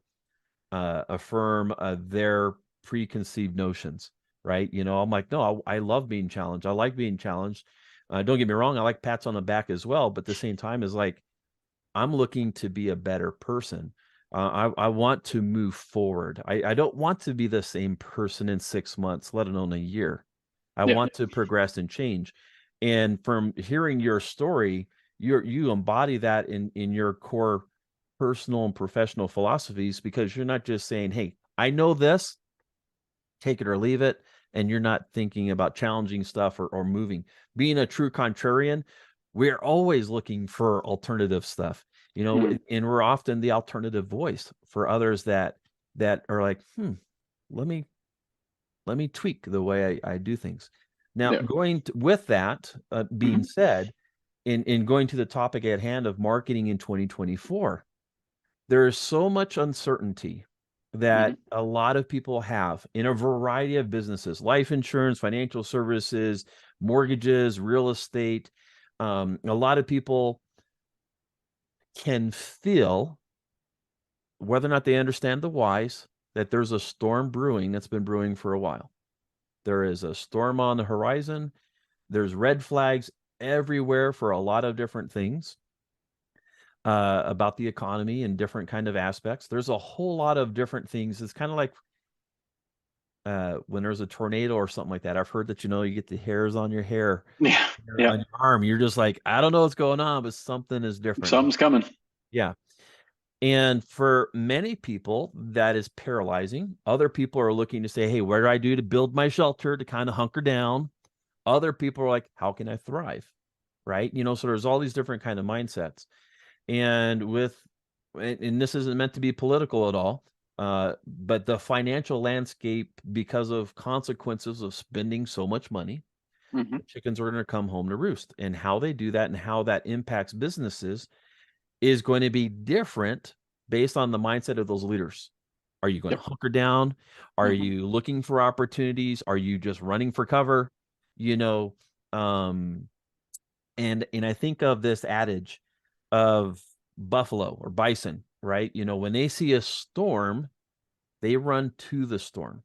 affirm their preconceived notions, right? I'm like, no, I love being challenged. I like being challenged. Don't get me wrong, I like pats on the back as well, but at the same time is like, I'm looking to be a better person. I want to move forward. I don't want to be the same person in 6 months, let alone a year. I Yep. want to progress and change. And from hearing your story, you embody that in your core personal and professional philosophies because you're not just saying, hey, I know this, take it or leave it, and you're not thinking about challenging stuff or moving. Being a true contrarian, we're always looking for alternative stuff, Mm-hmm. and we're often the alternative voice for others that are like, let me tweak the way I do things. Now, Yep. with that being Mm-hmm. said, in going to the topic at hand of marketing in 2024, there is so much uncertainty Mm-hmm. that a lot of people have in a variety of businesses, life insurance, financial services, mortgages, real estate. A lot of people can feel, whether or not they understand the whys, that there's a storm brewing that's been brewing for a while. There is a storm on the horizon. There's red flags everywhere for a lot of different things about the economy and different kind of aspects. There's a whole lot of different things. It's kind of like when there's a tornado or something like that. I've heard that, you get the hairs on your hair, Yeah. Yeah. on your arm. You're just like, I don't know what's going on, but something is different. Something's coming. Yeah. And for many people, that is paralyzing. Other people are looking to say, hey, what do I do to build my shelter to kind of hunker down? Other people are like, how can I thrive? Right. So there's all these different kind of mindsets. And with and this isn't meant to be political at all, but the financial landscape, because of consequences of spending so much money, Hmm. the chickens are going to come home to roost. And how they do that and how that impacts businesses is going to be different based on the mindset of those leaders. Are you going to Yep. hunker down? Are Hmm. you looking for opportunities? Are you just running for cover? You know, um, and I think of this adage of buffalo or bison, right? When they see a storm, they run to the storm.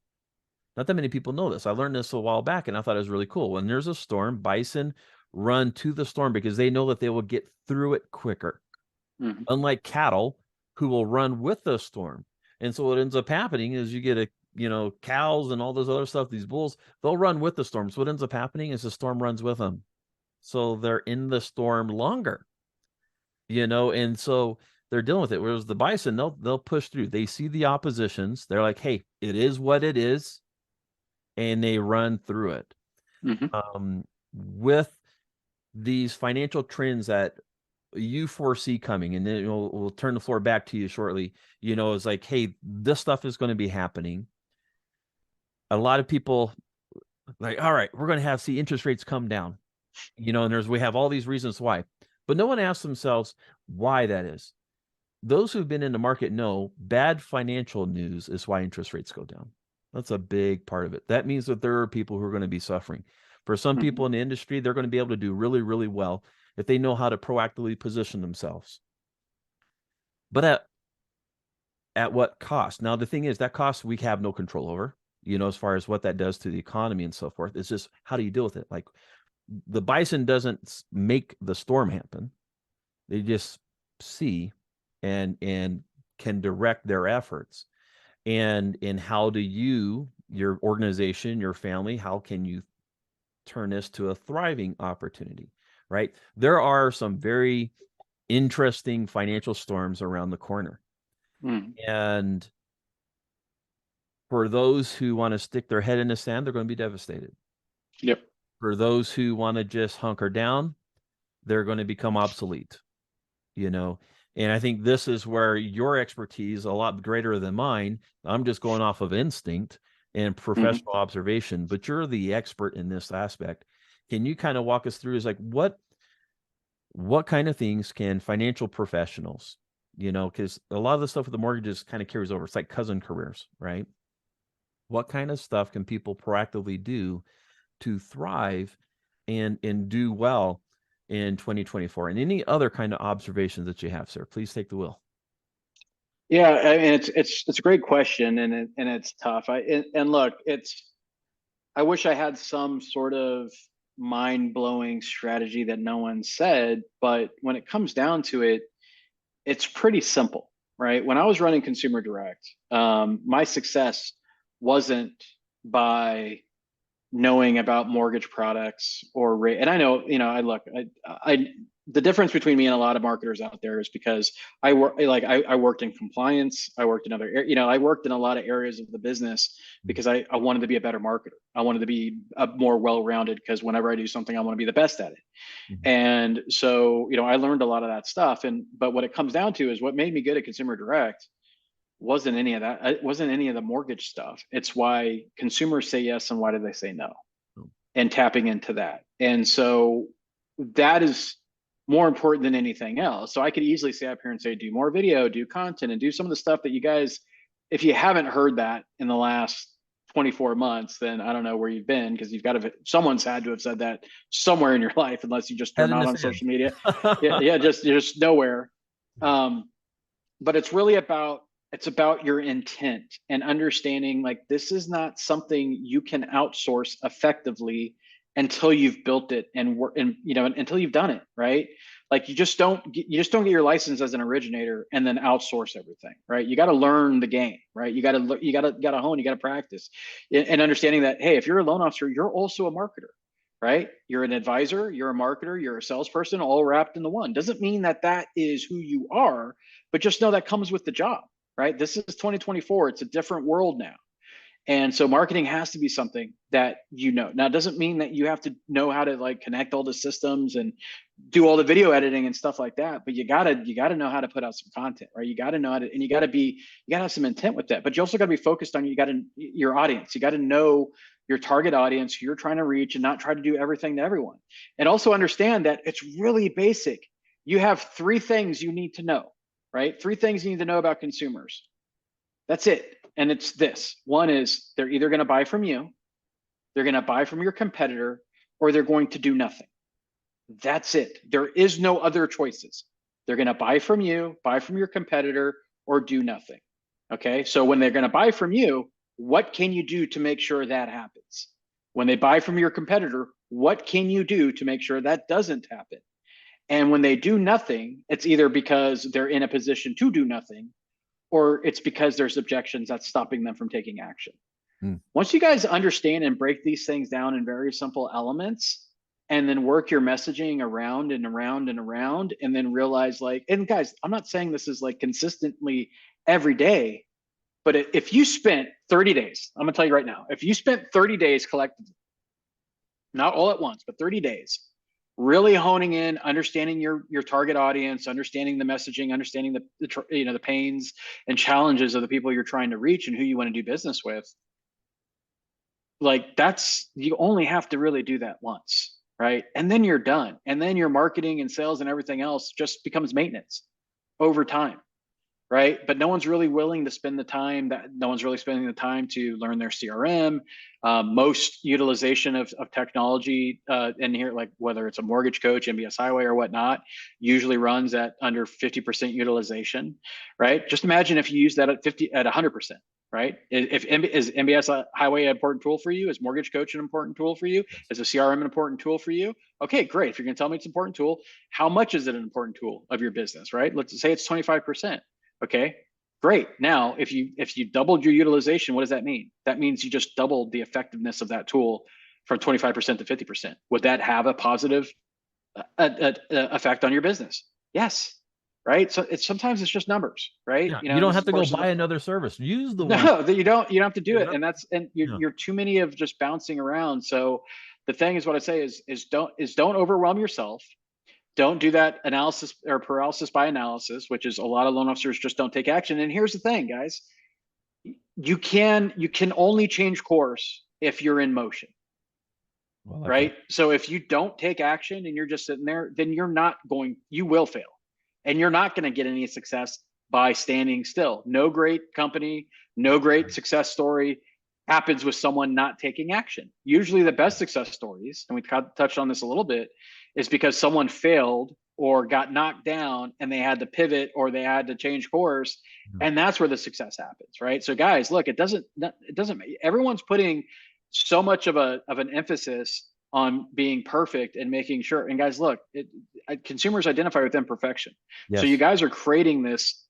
Not that many people know this. I learned this a while back and I thought it was really cool. When there's a storm, bison run to the storm because they know that they will get through it quicker, Hmm. unlike cattle who will run with the storm. And so what ends up happening is you get cows and all those other stuff, these bulls, they'll run with the storm. So what ends up happening is the storm runs with them. So they're in the storm longer, and so they're dealing with it. Whereas the bison, they'll push through. They see the oppositions. They're like, hey, it is what it is, and they run through it. Hmm. With these financial trends that you foresee coming, and then we'll turn the floor back to you shortly. It's like, hey, this stuff is going to be happening. A lot of people like, all right, we're going to see interest rates come down. And we have all these reasons why, but no one asks themselves why that is. Those who've been in the market know bad financial news is why interest rates go down. That's a big part of it. That means that there are people who are going to be suffering. For some Hmm. people in the industry, they're going to be able to do really, really well if they know how to proactively position themselves. But at what cost? Now, the thing is, that cost we have no control over, as far as what that does to the economy and so forth. It's just, how do you deal with it? Like, the bison doesn't make the storm happen. They just see and can direct their efforts. And how do you, your organization, your family, how can you turn this to a thriving opportunity? Right? There are some very interesting financial storms around the corner. Hmm. And for those who want to stick their head in the sand, they're going to be devastated. Yep. For those who want to just hunker down, they're going to become obsolete. you know and I think this is where your expertise a lot greater than mine. I'm just going off of instinct and Hmm. professional observation, but you're the expert in this aspect. Can you kind of walk us through, is like, what kind of things can financial professionals, because a lot of the stuff with the mortgages kind of carries over. It's like cousin careers, right? What kind of stuff can people proactively do to thrive and do well in 2024? And any other kind of observations that you have, sir, please take the wheel. Yeah, I mean it's a great question, and it's tough. And look, it's I wish I had some sort of mind blowing strategy that no one said, but when it comes down to it, it's pretty simple, right? When I was running Consumer Direct, my success wasn't by knowing about mortgage products or rate. And I know, I look, the difference between me and a lot of marketers out there is because I worked in compliance. I worked in I worked in a lot of areas of the business because I wanted to be a better marketer. I wanted to be a more well-rounded, because whenever I do something, I want to be the best at it. Mhm. And so, I learned a lot of that stuff. But what it comes down to is what made me good at Consumer Direct wasn't any of that. It wasn't any of the mortgage stuff. It's why consumers say yes and why do they say no, and tapping into that. And so that is more important than anything else. So I could easily stay up here and say, do more video, do content, and do some of the stuff that you guys, if you haven't heard that in the last 24 months, then I don't know where you've been, because someone's had to have said that somewhere in your life, unless you're Head in not the on sand. social media. Yeah, yeah, just nowhere. Um, but it's about your intent and understanding, like, this is not something you can outsource effectively until you've built it and work, and until you've done it right. Like, you just don't get your license as an originator and then outsource everything, right? You got to learn the game, right? You got to hone, you got to practice, and understanding that, hey, if you're a loan officer, you're also a marketer, right? You're an advisor, you're a marketer, you're a salesperson, all wrapped in the one. Doesn't mean that that is who you are, but just know that comes with the job, right? This is 2024. It's a different world now. And so marketing has to be something that you know. Now, it doesn't mean that you have to know how to like connect all the systems and do all the video editing and stuff like that, but you gotta know how to put out some content, right? You gotta know how to, and you gotta have some intent with that, but you also gotta be focused on, your audience. You gotta know your target audience who you're trying to reach, and not try to do everything to everyone. And also understand that it's really basic. You have three things you need to know, right? Three things you need to know about consumers. That's it. And it's this. One is they're either going to buy from you, they're going to buy from your competitor, or they're going to do nothing. That's it. There is no other choices. They're going to buy from you, buy from your competitor, or do nothing. Okay. So when they're going to buy from you, what can you do to make sure that happens? When they buy from your competitor, what can you do to make sure that doesn't happen? And when they do nothing, it's either because they're in a position to do nothing, or it's because there's objections that's stopping them from taking action. Once you guys understand and break these things down in very simple elements, and then work your messaging around and around and around, and then realize like, and guys, I'm not saying this is like consistently every day, but if you spent 30 days, I'm gonna tell you right now, if you spent 30 days collectively, not all at once, but 30 days, really honing in, understanding your target audience, understanding the messaging, understanding the pains and challenges of the people you're trying to reach and who you want to do business with. Like you only have to really do that once, right? And then you're done. And then your marketing and sales and everything else just becomes maintenance over time. Right. But no one's really willing to spend the time no one's really spending the time to learn their CRM. Most utilization of technology in here, like whether it's a mortgage coach, MBS Highway or whatnot, usually runs at under 50% utilization. Right. Just imagine if you use that at 100%. Right. Is MBS Highway an important tool for you? Is mortgage coach an important tool for you? Is a CRM an important tool for you? Okay, great. If you're going to tell me it's an important tool, how much is it an important tool of your business? Right. Let's say it's 25%. Okay, great. Now, if you doubled your utilization, what does that mean? That means you just doubled the effectiveness of that tool from 25% to 50%. Would that have a positive effect on your business? Yes. Right. So sometimes it's just numbers, right? Yeah, you don't have to go buy another service. Use the one. No, that you don't have to do it. And you're too many of just bouncing around. So the thing is, what I say is don't overwhelm yourself. Don't do that analysis or paralysis by analysis, which is a lot of loan officers just don't take action. And here's the thing, guys, you can only change course if you're in motion. Well, right. So if you don't take action and you're just sitting there, then you will fail, and you're not going to get any success by standing still. No great company, no great success story happens with someone not taking action. Usually the best success stories, and we touched on this a little bit, is because someone failed or got knocked down and they had to pivot or they had to change course. And that's where the success happens, right? So guys, look, it doesn't, everyone's putting so much of an emphasis on being perfect and making sure. And guys, look, consumers identify with imperfection. Yes. So you guys are creating this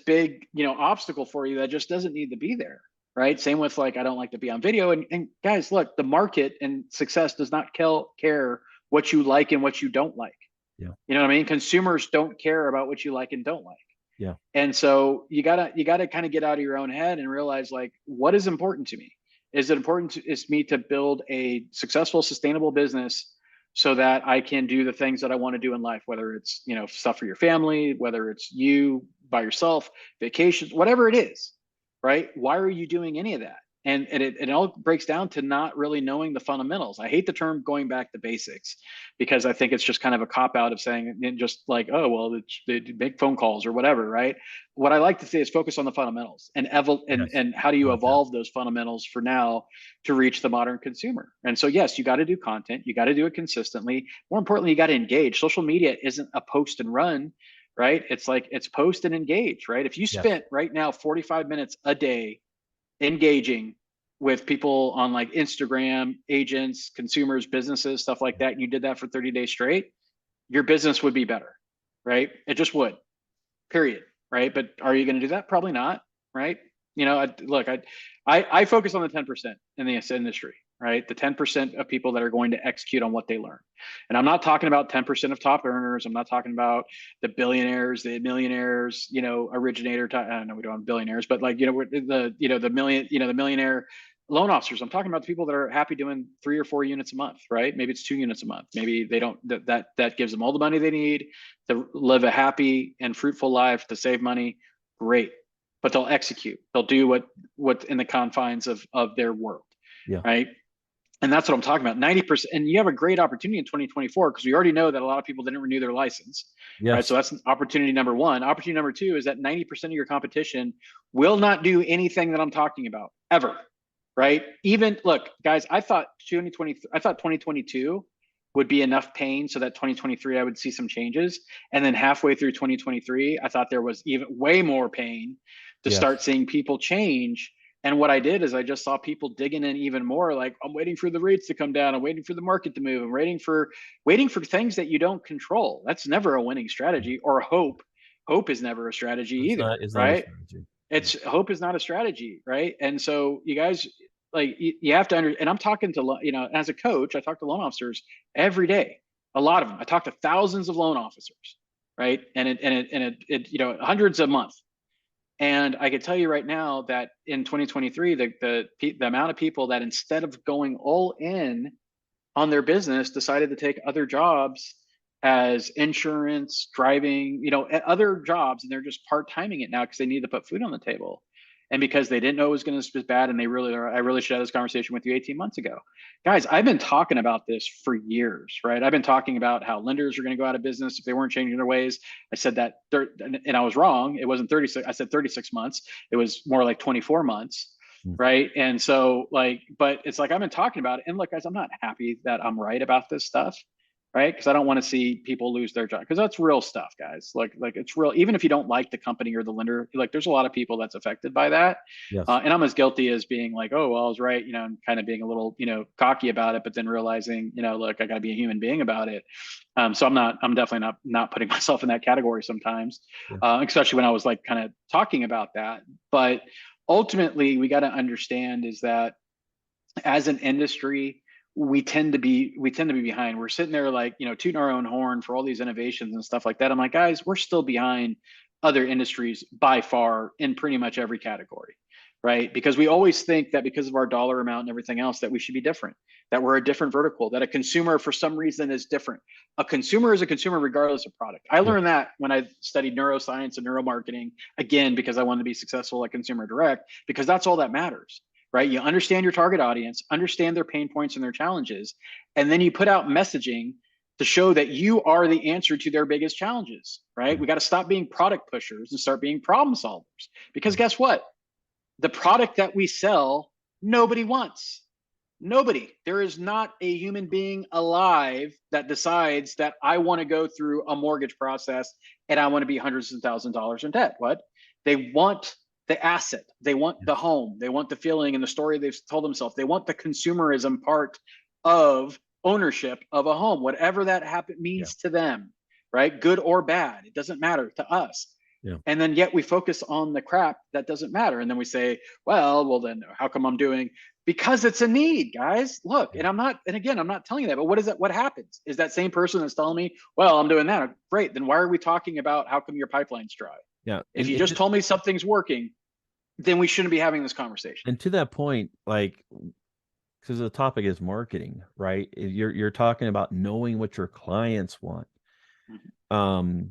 big, obstacle for you that just doesn't need to be there. Right. Same with like, I don't like to be on video. And guys, look, the market and success does not care what you like and what you don't like. Yeah. You know what I mean? Consumers don't care about what you like and don't like. Yeah. And so you gotta kind of get out of your own head and realize, like, what is important to me? Is it important to me to build a successful, sustainable business so that I can do the things that I want to do in life, whether it's, stuff for your family, whether it's you by yourself, vacations, whatever it is. Right? Why are you doing any of that? And it all breaks down to not really knowing the fundamentals. I hate the term going back to basics, because I think it's just kind of a cop out of saying just like, oh, well, they make phone calls or whatever, right? What I like to say is focus on the fundamentals and how do you evolve those fundamentals for now to reach the modern consumer. And so, yes, you got to do content. You got to do it consistently. More importantly, you got to engage. Social media isn't a post and run. Right? It's like, it's post and engage, right? If you spent right now 45 minutes a day engaging with people on like Instagram, agents, consumers, businesses, stuff like that, and you did that for 30 days straight, your business would be better, right? It just would, period, right? But are you going to do that? Probably not, right? I focus on the 10% in this industry, right? The 10% of people that are going to execute on what they learn. And I'm not talking about 10% of top earners. I'm not talking about the billionaires, the millionaires, originator. I don't know, we don't have billionaires, but like, the millionaire loan officers. I'm talking about the people that are happy doing 3 or 4 units a month, right? Maybe it's 2 units a month. Maybe they don't, that gives them all the money they need to live a happy and fruitful life, to save money. Great. But they'll execute. They'll do what in the confines of their world. Yeah. Right. And that's what I'm talking about. 90%. And you have a great opportunity in 2024, because we already know that a lot of people didn't renew their license. Yes. Right. So that's opportunity number one. Opportunity number two is that 90% of your competition will not do anything that I'm talking about ever. Right. Even look, guys, I thought 2022 would be enough pain so that 2023 I would see some changes. And then halfway through 2023, I thought there was even way more pain to start seeing people change. And what I did is I just saw people digging in even more. Like, I'm waiting for the rates to come down. I'm waiting for the market to move. I'm waiting for things that you don't control. That's never a winning strategy. Or hope. Hope is never a strategy either, right? Hope is not a strategy, right? And so you guys, like, you have to and I'm talking to, as a coach, I talk to loan officers every day. A lot of them. I talk to thousands of loan officers, right? And hundreds a month. And I can tell you right now that in 2023, the amount of people that, instead of going all in on their business, decided to take other jobs as insurance, driving, other jobs, and they're just part-timing it now because they need to put food on the table. And because they didn't know it was going to be bad, and I really should have this conversation with you 18 months ago. Guys, I've been talking about this for years, right? I've been talking about how lenders are going to go out of business if they weren't changing their ways. I said that, and I was wrong. It wasn't 36. I said 36 months. It was more like 24 months, right? And so, but it's like, I've been talking about it. And look, guys, I'm not happy that I'm right about this stuff, right? Because I don't want to see people lose their job, because that's real stuff, guys. Like it's real. Even if you don't like the company or the lender, like, there's a lot of people that's affected by that. Yes. And I'm as guilty as being like, oh, well, I was right, and kind of being a little, cocky about it, but then realizing, look, I got to be a human being about it. So I'm definitely not putting myself in that category sometimes, especially when I was like kind of talking about that. But ultimately, we got to understand is that as an industry, we tend to be behind. We're sitting there like, tooting our own horn for all these innovations and stuff like that. I'm like, guys, we're still behind other industries by far in pretty much every category, right? Because we always think that because of our dollar amount and everything else, that we should be different, that we're a different vertical, that a consumer for some reason is different. A consumer is a consumer regardless of product. I learned that when I studied neuroscience and neuromarketing, again, because I wanted to be successful at Consumer Direct, because that's all that matters. Right? You understand your target audience, understand their pain points and their challenges, and then you put out messaging to show that you are the answer to their biggest challenges, right? We got to stop being product pushers and start being problem solvers. Because guess what? The product that we sell, nobody wants. Nobody. There is not a human being alive that decides that I want to go through a mortgage process and I want to be hundreds of thousands of dollars in debt. What? They want the asset. They want the home. They want the feeling and the story they've told themselves. They want the consumerism part of ownership of a home, whatever that means to them, right? Good or bad. It doesn't matter to us. Yeah. And then yet we focus on the crap that doesn't matter. And then we say, well, then how come I'm doing? Because it's a need, guys. Look, and I'm not telling you that, but what happens is that same person that's telling me, well, I'm doing that. Great. Then why are we talking about how come your pipeline's dry? Yeah. If you just told me something's working, then we shouldn't be having this conversation. And to that point, like, because the topic is marketing, right? You're talking about knowing what your clients want. Mm-hmm.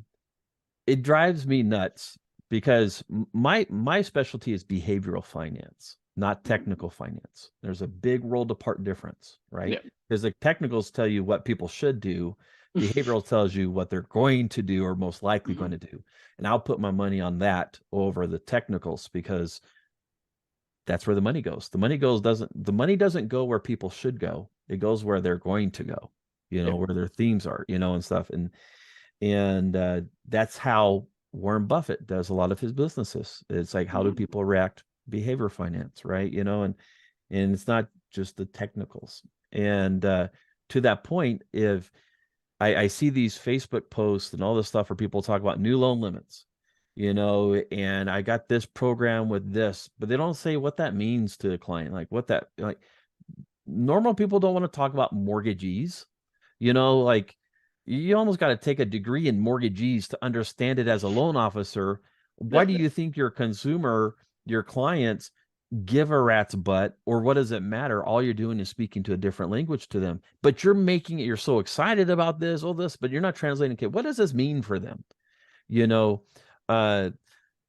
It drives me nuts because my specialty is behavioral finance, not technical finance. There's a big world apart difference, right? Because the technicals tell you what people should do. Behavioral tells you what they're going to do or most likely going to do. And I'll put my money on that over the technicals because that's where the money goes. The money doesn't go where people should go. It goes where they're going to go, where their themes are, and stuff. And that's how Warren Buffett does a lot of his businesses. It's like, how do people react? Behavior finance, right? And it's not just the technicals. And to that point, if I see these Facebook posts and all this stuff where people talk about new loan limits, and I got this program with this, but they don't say what that means to a client, like normal people don't want to talk about mortgagees. Like you almost got to take a degree in mortgagees to understand it as a loan officer. Why do you think your consumer, your clients give a rat's butt, or what does it matter? All you're doing is speaking to a different language to them, but you're making it, you're so excited about this, all this, but you're not translating. Okay, what does this mean for them? You know, uh,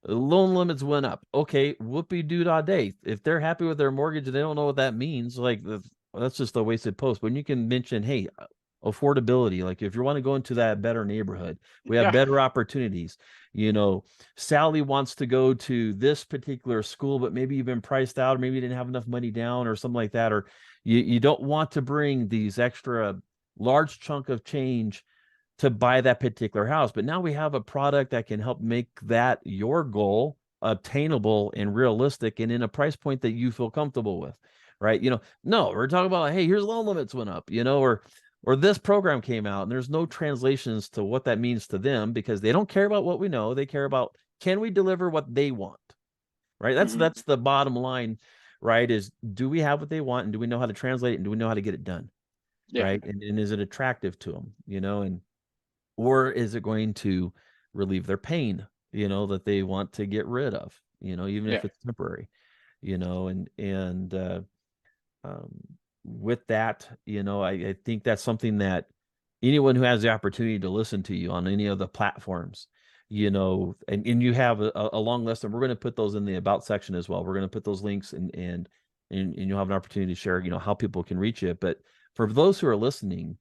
loan limits went up. Okay, whoopee doo dah day. If they're happy with their mortgage and they don't know what that means, like that's just a wasted post. When you can mention, hey, affordability, like if you want to go into that better neighborhood, we have Yeah. better opportunities. Sally wants to go to this particular school, but maybe you've been priced out, or maybe you didn't have enough money down, or something like that, or you don't want to bring these extra large chunk of change to buy that particular house. But now we have a product that can help make that your goal obtainable and realistic and in a price point that you feel comfortable with. Right. No, we're talking about, hey, here's loan limits went up, or this program came out, and there's no translations to what that means to them because they don't care about what we know. They care about, can we deliver what they want? Right. That's the bottom line, right? Is, do we have what they want, and do we know how to translate it, and do we know how to get it done? Yeah. Right. And is it attractive to them? And or is it going to relieve their pain, that they want to get rid of, even Yeah. if it's temporary, and um, with that, I think that's something that anyone who has the opportunity to listen to you on any of the platforms, and you have a long list, and we're going to put those in the about section as well. We're going to put those links, and you'll have an opportunity to share, how people can reach it. But for those who are listening,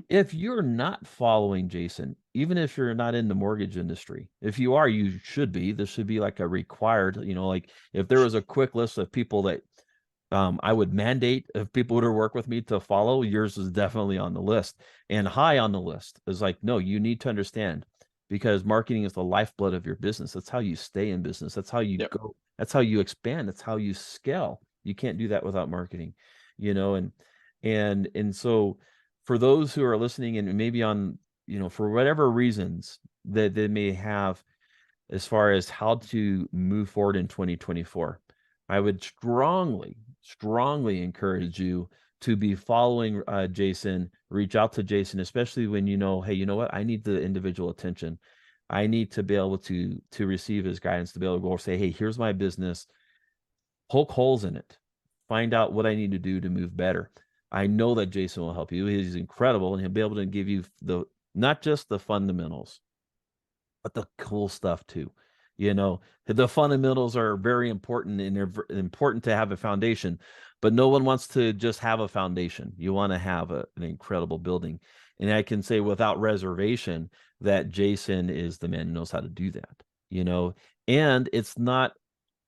if you're not following Jason, even if you're not in the mortgage industry, if you are, you should be. This should be like a required, like if there was a quick list of people that I would mandate if people were to work with me to follow, yours is definitely on the list, and high on the list is like, no, you need to understand, because marketing is the lifeblood of your business. That's how you stay in business. That's how you Yep. go. That's how you expand. That's how you scale. You can't do that without marketing, and so for those who are listening and maybe on, for whatever reasons that they may have as far as how to move forward in 2024, I would strongly, strongly encourage you to be following Jason, reach out to Jason, especially when hey, you know what? I need the individual attention. I need to be able to receive his guidance, to be able to go say, hey, here's my business, poke holes in it, find out what I need to do to move better. I know that Jason will help you. He's incredible, and he'll be able to give you not just the fundamentals, but the cool stuff too. The fundamentals are very important, and they're important to have a foundation, but no one wants to just have a foundation. You want to have an incredible building. And I can say without reservation that Jason is the man who knows how to do that, and it's not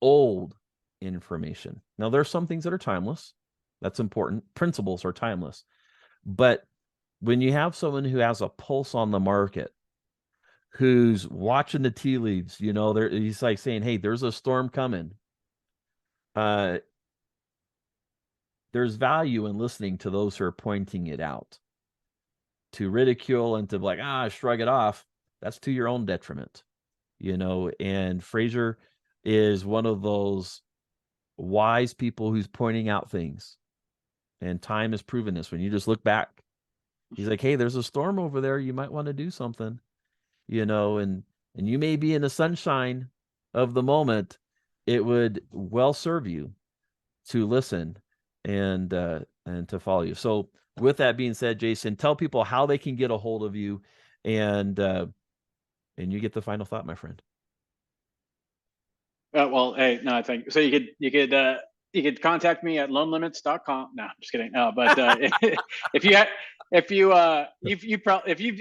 old information. Now, there's some things that are timeless. That's important. Principles are timeless. But when you have someone who has a pulse on the market, who's watching the tea leaves, he's like saying, hey, there's a storm coming. Uh, there's value in listening to those who are pointing it out. To ridicule and to like, shrug it off, that's to your own detriment, and Frazier is one of those wise people who's pointing out things. And time has proven this. When you just look back, he's like, hey, there's a storm over there. You might want to do something, and you may be in the sunshine of the moment. It would well serve you to listen and to follow you. So with that being said, Jason, tell people how they can get a hold of you, and you get the final thought, my friend. Well, hey, no, I think so. You could contact me at loanlimits.com. No, I'm just kidding. No, but if you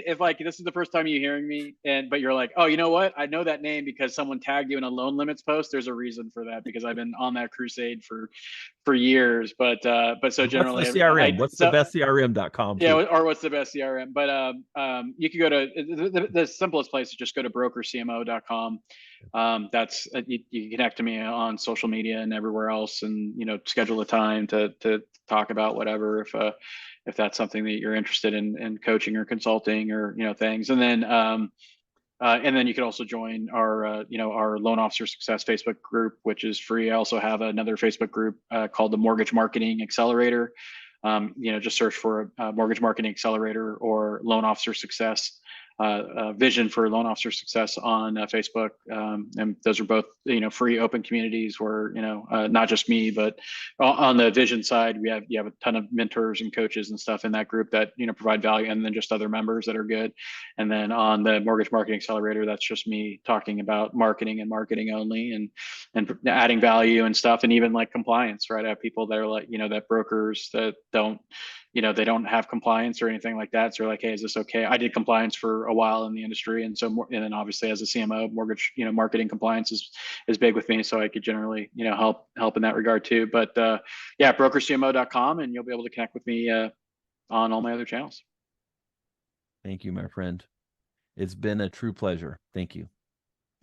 if like this is the first time you're hearing me, but you're like, oh, you know what? I know that name because someone tagged you in a loan limits post. There's a reason for that, because I've been on that crusade for years. But so What's the generally, CRM? What's the best CRM.com yeah, too? or what's the best CRM? But you could go to the simplest place is just go to brokercmo.com. That's you connect to me on social media and everywhere else, and schedule a time to talk about whatever, if that's something that you're interested in coaching or consulting or things. And then And then you could also join our, our Loan Officer Success Facebook group, which is free. I also have another Facebook group called the Mortgage Marketing Accelerator. Just search for a Mortgage Marketing Accelerator or Loan Officer Success. Vision for Loan Officer Success on Facebook, and those are both free open communities where not just me, but on the vision side you have a ton of mentors and coaches and stuff in that group that provide value, and then just other members that are good. And then on the Mortgage Marketing Accelerator, that's just me talking about marketing and marketing only, and adding value and stuff, and even like compliance. Right, I have people that are like that brokers that don't they don't have compliance or anything like that. So they're like, hey, is this okay? I did compliance for a while in the industry. And so, and then obviously as a CMO, mortgage, marketing compliance is big with me. So I could generally, help in that regard too. But yeah, BrokerCMO.com, and you'll be able to connect with me on all my other channels. Thank you, my friend. It's been a true pleasure. Thank you.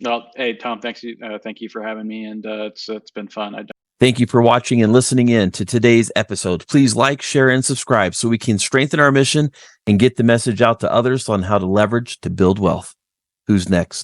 Well, hey, Tom, thank you for having me. And it's been fun. Thank you for watching and listening in to today's episode. Please like, share, and subscribe so we can strengthen our mission and get the message out to others on how to leverage to build wealth. Who's next?